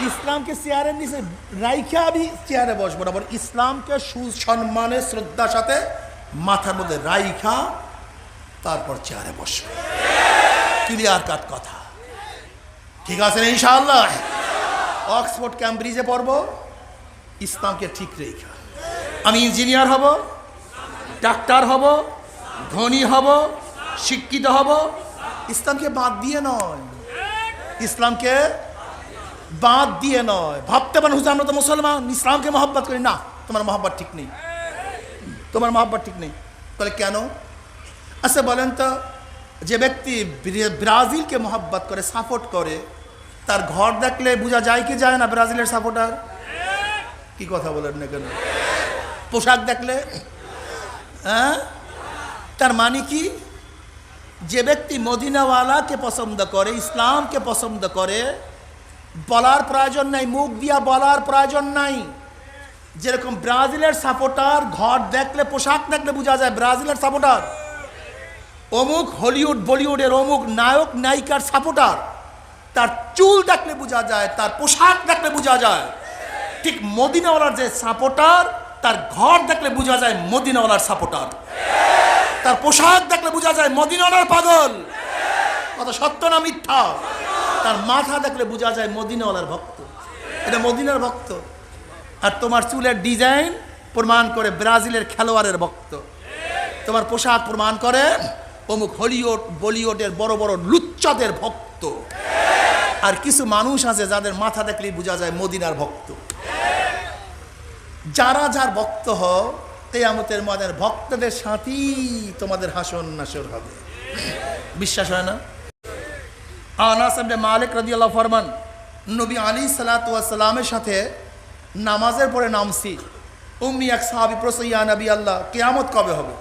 ইসলামকে চেয়ারের নিচে রাইখা আমি চেয়ারে বসবো না, আবার ইসলামকে সুসম্মানে শ্রদ্ধার সাথে মাথার মধ্যে রাইখা তারপর চেয়ারে বসবো। ক্লিয়ার কাট কথা, ঠিক আছে না? ইনশাআল্লাহ অক্সফোর্ড ক্যামব্রিজে পড়বো, ইসলামকে ঠিক রেখা। আমি ইঞ্জিনিয়ার হব, ডাক্তার হব, ধনী হব, শিক্ষিত হব, ইসলামকে বাদ দিয়ে নয়, ইসলামকে বাদ দিয়ে নয়। ভাবতে পারেন হুজুর আমরা তো মুসলমান, ইসলামকে মহব্বত করি না। তোমার মহব্বত ঠিক নেই, তোমার মহব্বত ঠিক নেই। তাহলে কেন? আচ্ছা বলেন তো, যে ব্যক্তি ব্রাজিলকে মহব্বত করে, সাপোর্ট করে, তার ঘর দেখলে বোঝা যায় কি যায় না ব্রাজিলের সাপোর্টার? কি কথা বলেন না কেন? পোশাক দেখলে, হ্যাঁ, তার মানে কি? যে ব্যক্তি মদিনাওয়ালাকে পছন্দ করে, ইসলামকে পছন্দ করে, বলার প্রয়োজন নাই, মুখ দিয়া বলার প্রয়োজন নাই। যেরকম ব্রাজিলের সাপোর্টার ঘর দেখলে, পোশাক দেখলে বোঝা যায় ব্রাজিলের সাপোর্টার। অমুক হলিউড বলিউডের অমুক নায়ক নায়িকার সাপোর্টার, তার চুল দেখলে বোঝা যায়, তার পোশাক দেখলে বোঝা যায়। ঠিক মদিনাওয়ালার যে সাপোর্টার, তার ঘর দেখলে বোঝা যায় মদিনাওয়ালার সাপোর্টার, তার পোশাক দেখলে বোঝা যায় মদিনাওয়ালার পাগল। কথা সত্য না মিথ্যা? তার মাথা দেখলে বোঝা যায় মদিনাওয়ালার ভক্ত, এটা মদিনার ভক্ত। আর তোমার চুলের ডিজাইন প্রমাণ করে ব্রাজিলের খেলোয়াড়ের ভক্ত, তোমার পোশাক প্রমাণ করে অমুক হলিউড বলিউডের বড় বড় লুচ্চাদের ভক্ত। আর কিছু মানুষ আছে যাদের মাথা দেখলেই বোঝা যায় মদিনার ভক্ত। যারা যার ভক্ত হও, কিয়ামতের ময়দানে ভক্তদের সাথেই তোমাদের হাসর নাসর হবে। বিশ্বাস হয় না? আনাস ইবনে মালিক রাদিয়াল্লাহু ফরমান, নবী আলাইহিস সালাতু ওয়াস সালামের সাথে নামাজের পরে নামছি। উম্মি এক সাহাবী প্রশ্ন, ইয়া নবী আল্লাহ, কিয়ামত কবে হবে?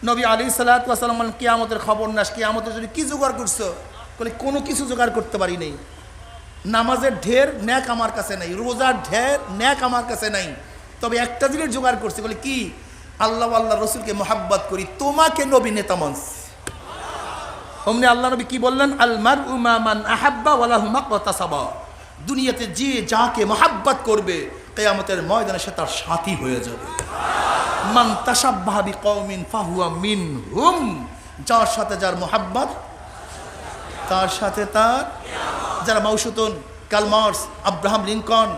নবী আলাইহিস সালাতু ওয়াস সালাম বলেন, কিয়ামতের খবর নাস, কিয়ামতের জন্য কি জোগাড় করছো? বলে কোনো কিছু জোগাড় করতে পারি নাই। নামাজের ঢের ন্যাক আমার কাছে নাই, রোজার ঢের ন্যাক আমার কাছে নাই, তবে একটা জিনিস জোগাড় করছি। বলে কি? আল্লাহ আল্লাহ রসুলকে মোহাব্বত করি, তোমাকে নবী নেতা মানছি। অমনি আল্লাহ নবী কি বললেন? আল মারউ মা মান আহাব্বা ওয়া লাহু মা ইকতাসাবা। দুনিয়াতে যে যাকে মোহাব্বত করবে কিয়ামতের ময়দানে সে তার সাথী হয়ে যাবে। মান তাশাব্বাহা বিকওমিন ফাহুয়া মিনহুম। যার সাথে যার মোহাব্বত তার সাথে তার। যারা Mao Tse Tung, Karl Marx, Abraham Lincoln,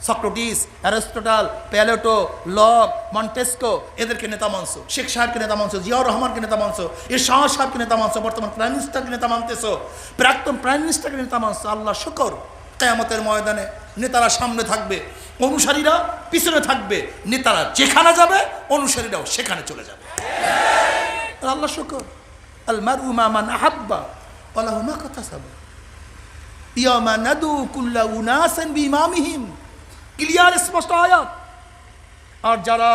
Socrates, Aristotle, Plato, Locke, Montesquieu, এদেরকে নেতা মানছো। শেখ সাহেবকে নেতা মানছো, জিয়াউর রহমানকে নেতা মানছো, এরশাদ সাহেবকে নেতা মানছো, বর্তমান প্রাইম মিনিস্টারকে নেতা মানতেছো, প্রাক্তন প্রাইম মিনিস্টারকে নেতা মানছো। আল্লাহ শুকর, কিয়ামতের ময়দানে নেতারা সামনে থাকবে, অনুসারীরা পিছনে থাকবে। নেতারা যেখানে যাবে অনুসারীরাও সেখানে চলে যাবে। আল্লাহ শুকর। আল মারউ মা মান আহাব্বা ওয়া লাহু মা ইকতাসাবা ইয়ামা নাদু কুল্লা উনাসিন বিইমামিহিম। ক্লিয়ার স্পষ্ট আয়াত। আর যারা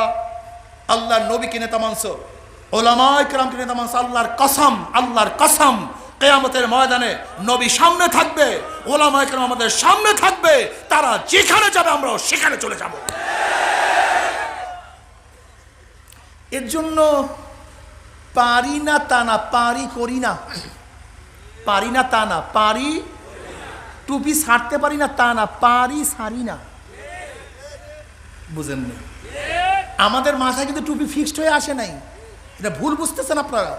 আল্লাহর নবীকে নেতা মানছো, উলামায়ে কেরামকে নেতা মানছো, আল্লাহর কসম, আল্লাহর কসম, কিয়ামতের ময়দানে নবী সামনে থাকবে, উলামায়ে কেরাম আমাদের সামনে থাকবে। তারা যেখানে যাবে আমরাও সেখানে চলে যাব। এর জন্য পারি না তা না, পারি করি না, পারি না তা না, পারি টুপি ছাড়তে পারি না তা না, পারি ছাড়ি না। বুঝেন না? আমাদের মাথায় কিন্তু টুপি ফিক্সড হয়ে আসে নাই, এটা ভুল বুঝতেছেন আপনারা।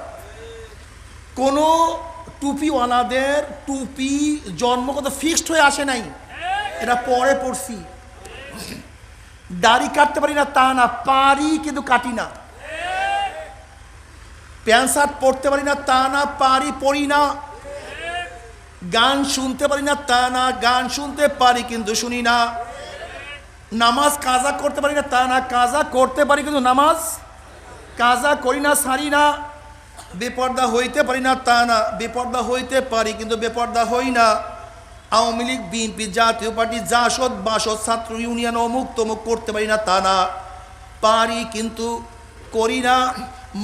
কোনো টুপিওয়ালাদের টুপি জন্মগত ফিক্সড হয়ে আসে নাই, এটা পরে পড়ছি। দাড়ি কাটতে পারি না তা না, পারি কিন্তু কাটি না। প্যান্ট শার্ট পরতে পারি না তা না, পারি পরি না। গান শুনতে পারি না তা না, গান শুনতে পারি কিন্তু শুনি না। নামাজ কাজা করতে পারি না তা না, কাজা করতে পারি কিন্তু নামাজ কাজা করি না, সারি না। বেপর্দা হইতে পারি না তা না, বেপর্দা হইতে পারি কিন্তু বেপর্দা হই না। আওয়ামী লীগ, বিএনপি, জাতীয় পার্টি, জাসদ, বাসদ, ছাত্র ইউনিয়ন, অমুক তমুক করতে পারি না তা না, পারি কিন্তু করি না।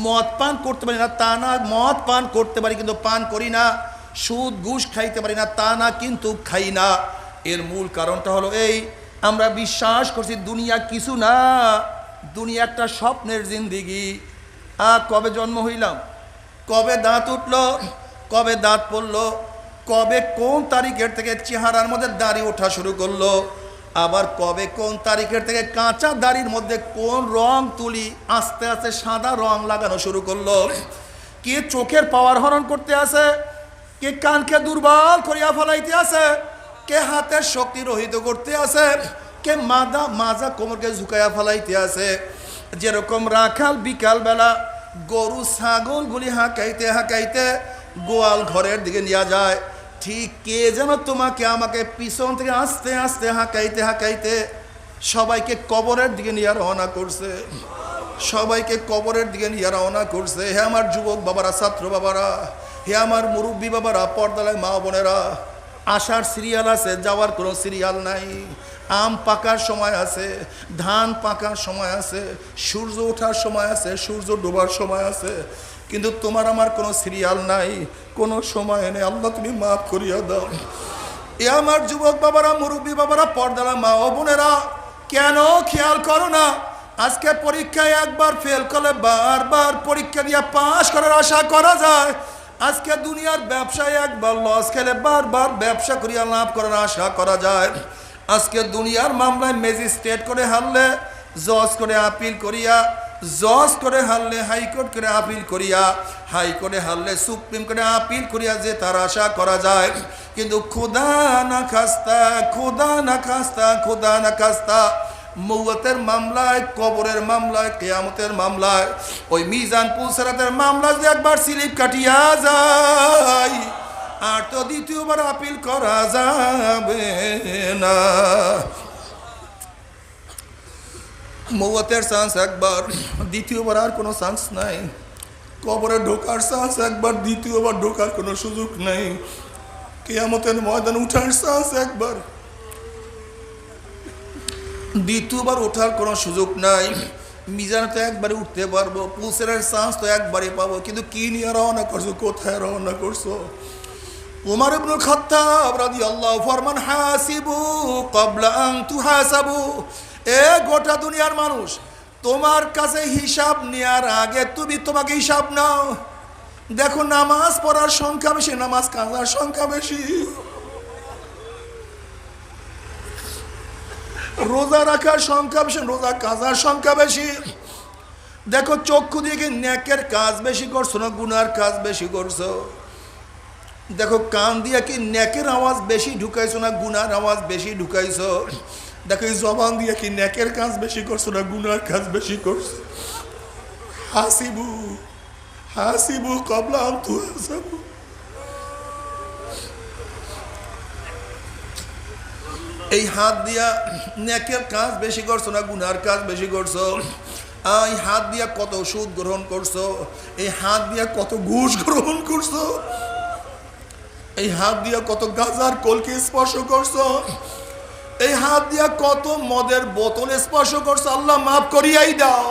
মদ পান করতে পারি না তা না, মদ পান করতে পারি কিন্তু পান করি না। সুদ ঘুষ খাইতে পারি না তা না, কিন্তু খাই না। এর মূল কারণটা হলো এই, আমরা বিশ্বাস করছি দুনিয়া কিছু না, দুনিয়া একটা স্বপ্নের জিন্দিগি। কবে জন্ম হইলাম, কবে দাঁত উঠলো, কবে দাঁত পড়লো, কবে কোন তারিখের থেকে চেহারার মধ্যে দাড়ি ওঠা শুরু করলো, আবার কবে কোন তারিখের থেকে কাঁচা দাড়ির মধ্যে কোন রং তুলি আস্তে আস্তে সাদা রং লাগানো শুরু করলো। কে চোখের পাওয়ার হরণ করতে আছে, কে কানকে দুর্বল করিয়া ফেলাইতে আছে, কে হাতের শক্তি রহিত করতে আছে, কে মাজা কোমরকে ঝুঁকাইয়া ফেলাইতে আছে। যেরকম রাখাল বিকাল বেলা গরু ছাগলগুলি হাঁকাইতে হাঁকাইতে গোয়াল ঘরের দিকে নিয়ে যায়, ঠিক কে যেন তোমাকে আমাকে পিছন থেকে আস্তে আস্তে হাঁকাইতে হাঁকাইতে সবাইকে কবরের দিকে নিয়ে রওনা করছে, সবাইকে কবরের দিকে নিয়ে রওনা করছে। হে আমার যুবক বাবারা, ছাত্র বাবারা, হে আমার মুরব্বী বাবারা, পর্দালায় মা বোনেরা, আসার সিরিয়াল আছে, যাওয়ার কোনো সিরিয়াল নাই। আম পাকার সময় আছে, ধান পাকার সময় আছে, সূর্য ওঠার সময় আছে, সূর্য ডোবার সময় আছে, কিন্তু তোমার আমার কোনো সিরিয়াল নাই, কোনো সময় নেই। আল্লাহ তুমি মাফ করিয়া দাও। এ আমার যুবক বাবারা, মুরব্বী বাবারা, পর্দালা মা ও বোনেরা, কেন খেয়াল করো না? আজকে পরীক্ষায় একবার ফেল করলে বারবার পরীক্ষা দিয়ে পাস করার আশা করা যায়। আজকে দুনিয়ার ব্যবসায় একবার লস খেলে বারবার ব্যবসা করিয়া লাভ করার আশা করা যায়। আজকে দুনিয়ার মামলায় ম্যাজিস্ট্রেট করে হারলে জজ করে আপিল করিয়া, জজ করে হারলে হাইকোর্ট করে আপিল করিয়া, হাইকোর্টে হারলে সুপ্রিম কোর্টে আপিল করিয়া যে তার আশা করা যায়। কিন্তু খোদা না খাস্তা, খোদা না খাস্তা, খোদা না খাস্তা, মৌতের মামলায়, কবরের মামলায়, কিয়ামতের মামলায়, ওই মিজান পুলসেরাতের মামলা যে একবার স্লিপ কাটিয়া যায় আর তো দ্বিতীয়বার আপিল করা যাবে না। মৌতের চান্স একবার, দ্বিতীয়বার আর কোনো চান্স নাই। কবরে ঢোকার চান্স একবার, দ্বিতীয়বার ঢোকার কোনো সুযোগ নেই। কিয়ামতের ময়দান উঠার চান্স একবার, দ্বিতীয়বার ওঠার কোনো সুযোগ নাই। মিজানে তো একবারে উঠতে পারবো, পুলসেরার চান্স তো একবারে পাবো, কিন্তু কি নিয়ে রওনা করছো, কোথায় রওনা করছো? উমর ইবনুল খাত্তাব রাদিয়াল্লাহু ফরমান হাসিবু ক্বাবলা আন তুহাসাবু। এ গোটা দুনিয়ার মানুষ, তোমার কাছে হিসাব নেওয়ার আগে তুমি তোমাকে হিসাব নাও। দেখো নামাজ পড়ার সংখ্যা বেশি, নামাজ কাজার সংখ্যা বেশি, রোজা রাখার সংখ্যা বেশি, রোজা কাজার সংখ্যা বেশি। দেখো চক্ষু দিয়ে কি নেকের কাজ বেশি করছো না গুনার কাজ বেশি করছো? দেখো কান দিয়ে কি নেকের আওয়াজ বেশি ঢুকাইছো না গুনার আওয়াজ বেশি ঢুকাইছো? দেখো এই জবান দিয়ে কি নেকের কাজ বেশি করছো না গুনার কাজ বেশি করছো? হাসিবু হাসিবু ক্বাবলা আন তুহাসাবু। এই হাত দিয়া নেকের কাজ বেশি করছো না গুনার কাজ বেশি করছো? এই হাত দিয়া কত সুদ গ্রহণ করছো? এই হাত দিয়া কত ঘুষ গ্রহণ করছো? এই হাত দিয়া কত গাজার কলকে স্পর্শ করছো? এই হাত দিয়া কত মদের বোতল স্পর্শ করছো? আল্লাহ মাফ করিয়াই দাও।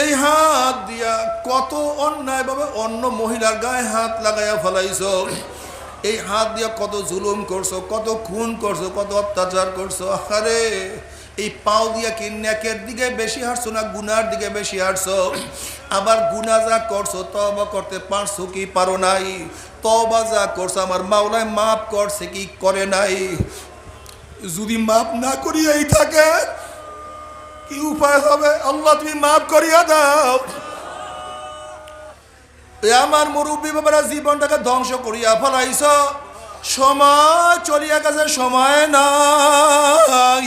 এই হাত দিয়া কত অন্যায় ভাবে অন্য মহিলার গায়ে হাত লাগাইয়া ফেলাইছো? এই হাত দিয়া কত জুলুম করছো, কত খুন করছো, কত অত্যাচার করছো? আরে এই পাও দিয়া কি নেকের দিকে বেশি হাঁটছো না গুনার দিকে বেশি হাঁটছো? আবার গুনাহ যা করছো তওবা করতে পারছো কি পারো নাই? তওবা যা করছো আমার মাওলায় মাফ করছে কি করে নাই? যদি মাফ না করিয়াই থাকে কি উপায় হবে? আল্লাহ তুমি মাফ করিয়া দাও। আমার মুরব্বী বাবারা জীবনটাকে ধ্বংস করিয়া ফেলাইছ, সময় চলিয়া গেছে, সময় নাই,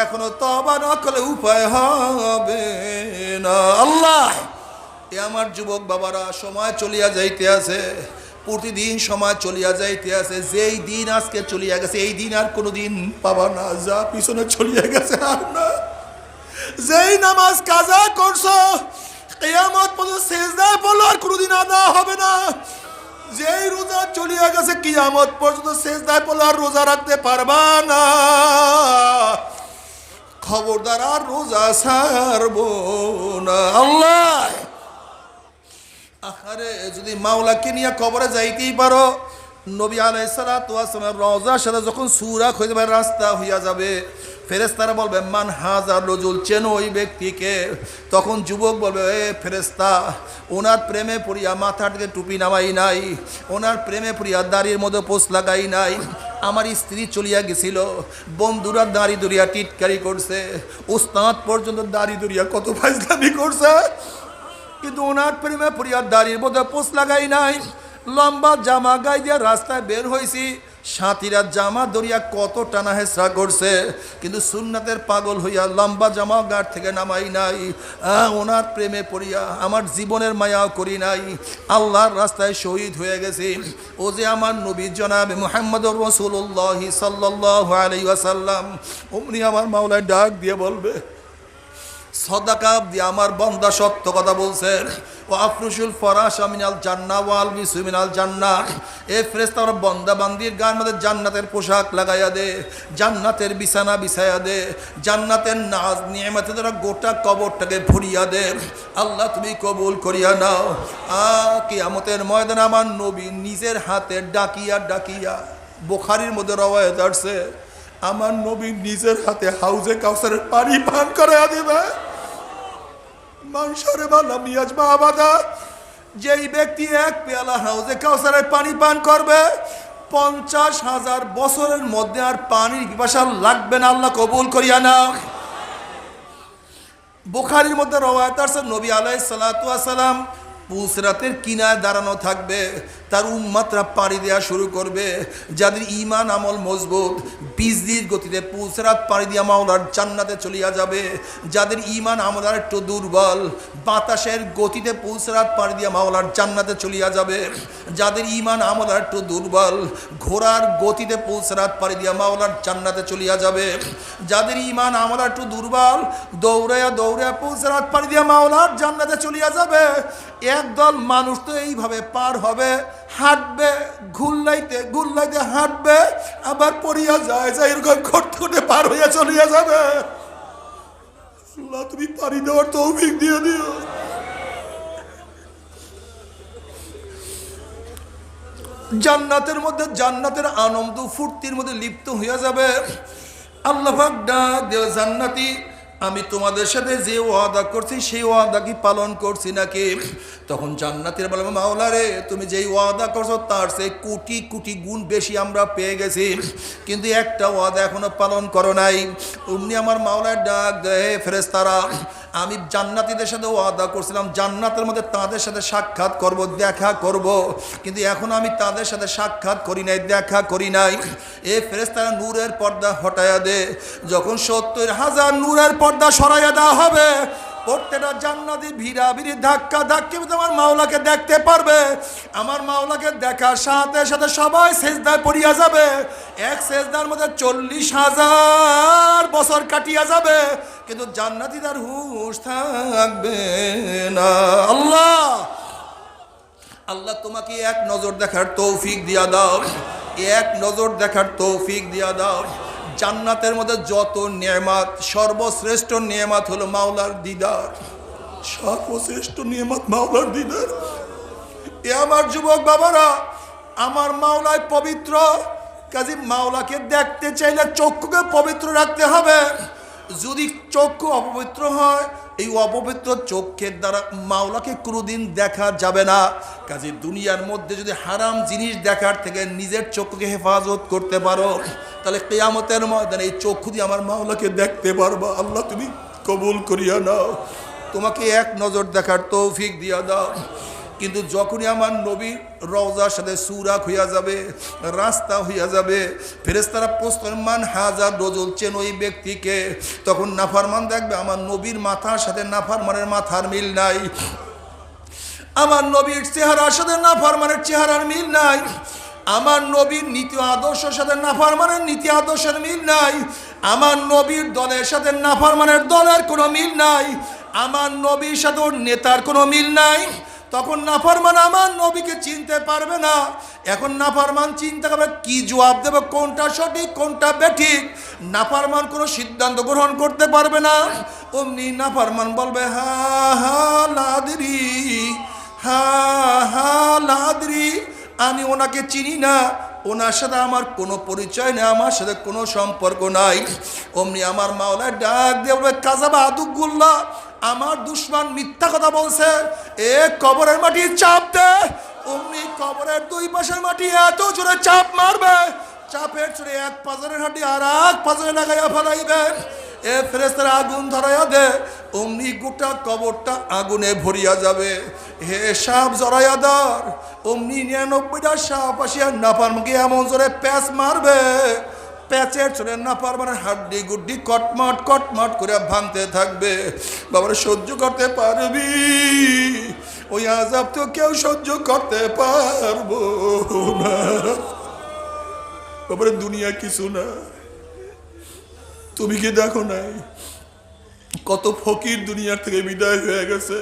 এখনো তওবা না করলে উপায় হবে না। আল্লাহ আমার যুবক বাবারা সময় চলিয়া যাইতে আছে, প্রতিদিন সময় চলিয়া যাইতে আছে। যেই দিন আজকে চলিয়া গেছে এই দিন আর কোনো দিন পাবা না, যা পিছনে চলিয়া গেছে আর না। যেই নামাজ কাজা করছো কিয়ামত পর্যন্ত সিজদায় পড়লো আর কোনোদিন আদা হবে না। যেই রোজা চলিয়া গেছে কিয়ামত পর্যন্ত সিজদায় পড়লো আর রোজা রাখতে পারবা না। খবরদার আর রোজা ছাড়বো না। আল্লাহ আরে যদি মাওলাকে নিয়ে কবরে যাইতেই পারো, নবী আলাইহিস সালাতু ওয়াস সালাম রওজার সাথে যখন সূরা হয়ে যাবে, রাস্তা হইয়া যাবে, ফেরেশতারা বলবে মান হাযা রাজুল, চেনো ওই ব্যক্তিকে। তখন যুবক বলবে এ ফেরেশতা, ওনার প্রেমে পড়িয়া মাথার দিকে টুপি নামাই নাই, ওনার প্রেমে পড়িয়া দাড়ির মধ্যে পোষ লাগাই নাই, আমার স্ত্রী চলিয়া গেছিল, বন্ধুরা দাড়ি দরিয়া টিটকারি করছে, উস্তাদ পর্যন্ত দাড়ি দরিয়া কত ফাজলামি করছে, কিন্তু ওনার প্রেমে পড়িয়া দাড়ির মধ্যে পোষ লাগাই নাই। লম্বা জামা গায়ে দিয়ে রাস্তায় বের হয়েছি, সাথীরা জামা দরিয়া কত টানা হেসরা করছে, কিন্তু সুন্নাতের পাগল হইয়া লম্বা জামা গাড় থেকে নামাই নাই। ওনার প্রেমে পড়িয়া আমার জীবনের মায়াও করি নাই, আল্লাহর রাস্তায় শহীদ হয়ে গেছি। ও যে আমার নবী জনাবে মুহাম্মদুর রাসূলুল্লাহ সাল্লাল্লাহু আলাইহি ওয়াসাল্লাম, অমনি আমার মাওলায় ডাক দিয়ে বলবে সদাকা দিয়ে আমার বান্দা সত্য কথা বলছে। ও আফরুশুল ফরাশা মিনাল জান্নাহ ওয়া আলবিসু মিনাল জান্নাহ, এ ফেরেশতারা বান্দা বান্দির গায়ের মধ্যে জান্নাতের পোশাক লাগাইয়া দে, জান্নাতের বিছানা বিছাইয়া দে, জান্নাতের নাজ নিয়ামতে দ্বারা গোটা কবরটাকে ভরিয়া দে। আল্লাহ তুমি কবুল করিয়া নাও। কিয়ামতের ময়দানে আমার নবী নিজের হাতে ডাকিয়া ডাকিয়া, বুখারীর মধ্যে রওয়ায়াত আছে, আমার নবী নিজের হাতে হাউজে কাউসারের পানি পান করাইয়া দিবে। মানুষের বালা মিয়াজ বাবাদা, যেই ব্যক্তি এক পেয়ালা হাউজে কাউসারের পানি পান করবে 50,000 বছরের মধ্যে আর পানির পিপাসা লাগবে না। আল্লাহ কবুল করিয়া নাও। বুখারীর মধ্যে রওয়ায়াত আছে, নবী আলাইহিস সালাতু ওয়াস সালাম পুলসিরাতের কিনায় দাঁড়ানো থাকবে, তার উম্মতরা পাড়ি দেওয়া শুরু করবে। যাদের ঈমান আমল মজবুত, বিজলির গতিতে পুলসিরাত পাড়ি দিয়া মাওলার জান্নাতে চলিয়া যাবে। যাদের ঈমান আমল আর একটু দুর্বল, বাতাসের গতিতে পুলসিরাত পাড়ি দিয়া মাওলার জান্নাতে চলিয়া যাবে। যাদের ঈমান আমল আর একটু দুর্বল, ঘোড়ার গতিতে পুলসিরাত পাড়ি দিয়া মাওলার জান্নাতে চলিয়া যাবে। যাদের ঈমান আমল আর একটু দুর্বল, দৌড়াইয়া দৌড়াইয়া পুলসিরাত পাড়ি দিয়া মাওলার জান্নাতে চলিয়া যাবে। একদল মানুষ তো এইভাবে পার হবে, হাঁটবে, ঘুরলাইতে ঘুরলাইতে হাঁটবে, আবার পড়িয়া যায় যায়, এরকম ঘটে পার হইয়া চলিয়া যাবে। আল্লাহ তুমি পারি দেওয়ার তৌফিক দিয়ে দিও। জান্নাতের মধ্যে জান্নাতের আনন্দ ফুর্তির মধ্যে লিপ্ত হইয়া যাবে। আল্লাহ পাক ডাক দেও, জান্নাতি আমি তোমাদের সাথে যে ওয়াদা করছি সেই ওয়াদা কি পালন করছি নাকি? তখন জান্নাতীরা বলবে, মাওলা রে, তুমি যেই ওয়াদা করছো তার চেয়ে কোটি কোটি গুণ বেশি আমরা পেয়ে গেছি, কিন্তু একটা ওয়াদা এখনো পালন করো নাই। অমনি আমার মাওলার ডাক দেয়, ফেরেশতারা আমি জান্নাতীদের সাথে ওয়াদা করছিলাম জান্নাতের মধ্যে তাদের সাথে সাক্ষাৎ করব, দেখা করব, কিন্তু এখন আমি তাদের সাথে সাক্ষাৎ করি নাই, দেখা করি নাই। এ ফেরেশতারা নূরের পর্দা হটায়া দে। যখন ৭০,০০০ নূরের পর্দা সরাইয়া দেওয়া হবে, প্রত্যেকটা জান্নাতি ভিড়াভিড়ি ধাক্কা ধাক্কি আমার মাওলাকে দেখতে পারবে। আমার মাওলাকে দেখার সাথে সাথে সবাই সেজদায় পড়িয়া যাবে। এক সেজদার মধ্যে ৪০,০০০ বছর কাটিয়া যাবে, কিন্তু জান্নাতীদের হুঁশ থাকবে না। আল্লাহ আল্লাহ তোমাকে এক নজর দেখার তৌফিক দিয়া দাও, এক নজর দেখার তৌফিক দিয়া দাও। জান্নাতের মধ্যে যত নেয়ামত, সর্বশ্রেষ্ঠ নেয়ামত হলো মাওলার দিদার। সর্বশ্রেষ্ঠ নেয়ামত মাওলার দিদার। এ আমার যুবক বাবারা, আমার মাওলায় পবিত্র, কাজী মাওলাকে দেখতে চাইলে চক্ষুকে পবিত্র রাখতে হবে। যদি চক্ষু অপবিত্র হয়, এই অপবিত্র চক্ষের দ্বারা মাওলাকে কোনোদিন দেখা যাবে না। কাজে দুনিয়ার মধ্যে যদি হারাম জিনিস দেখার থেকে নিজের চক্ষুকে হেফাজত করতে পারো, তাহলে কিয়ামতের ময়দানে এই চক্ষু দিয়ে আমার মাওলাকে দেখতে পারবা। আল্লাহ তুমি কবুল করিয়া নাও, তোমাকে এক নজর দেখার তৌফিক দিয়া দাও। কিন্তু যখনই আমার নবীর রওজার সাথে সুরাক হইয়া যাবে, রাস্তা হইয়া যাবে, ফেরেশতারা প্রশ্ন মান হাজার রজুল, চেন ওই ব্যক্তিকে, তখন নাফরমান দেখবে আমার নবীর মাথার সাথে নাফরমানের মাথার মিল নাই, আমার নবীর চেহারার সাথে নাফরমানের চেহারার মিল নাই, আমার নবীর নীতি আদর্শের সাথে নাফরমানের নীতি আদর্শের মিল নাই, আমার নবীর দলের সাথে নাফরমানের দলের কোনো মিল নাই, আমার নবীর সাথে ওর নেতার কোনো মিল নাই। তখন নাফরমান আমার নবীকে চিনতে পারবে না। এখন নাফরমান চিন্তা করবে কি জবাব দেবে, কোনটা সঠিক কোনটা বেঠিক। নাফরমান কোনো সিদ্ধান্ত গ্রহণ করতে পারবে না। অমনি নাফরমান বলবে হা হা লাদরি, হা হা লাদরি, আমি ওনাকে চিনি না, ওনার সাথে আমার কোনো পরিচয় নেই, আমার সাথে কোনো সম্পর্ক নাই। অমনি আমার মাওলা ডাক দিয়ে বলবে কাযাবা আদুগুল্লাহ, আমার দুশমন মিথ্যা কথা বলছে, এ কবরের মাটি চাপ দে। অমনি কবরের দুই পাশের মাটি এত জোরে চাপ মারবে, চাপের চড়ে এক পাজরের হাঁটি আর এক পাজরে লাগাইয়া ফেলাইবে। এ ফেরেশতারা আগুন ধরাইয়া দে, অমনি গোটা কবরটা আগুনে ভরিয়া যাবে। হে সাপ জড়াইয়া ধর, অমনি ৯৯টা সাপ আসিয়া নাফরমানকে এমন জোরে প্যাঁচ মারবে, প্যাচের চলে নাফরমানের হাড্ডি গুড্ডি কটমট কটমট করে ভাঙতে থাকবে। বাবারা সহ্য করতে পারবি? ওই আযাব তো কেউ সহ্য করতে পারবো না। বাবারা দুনিয়া কিছু না, তুমি কি দেখো নাই কত ফকির দুনিয়ার থেকে বিদায় হয়ে গেছে?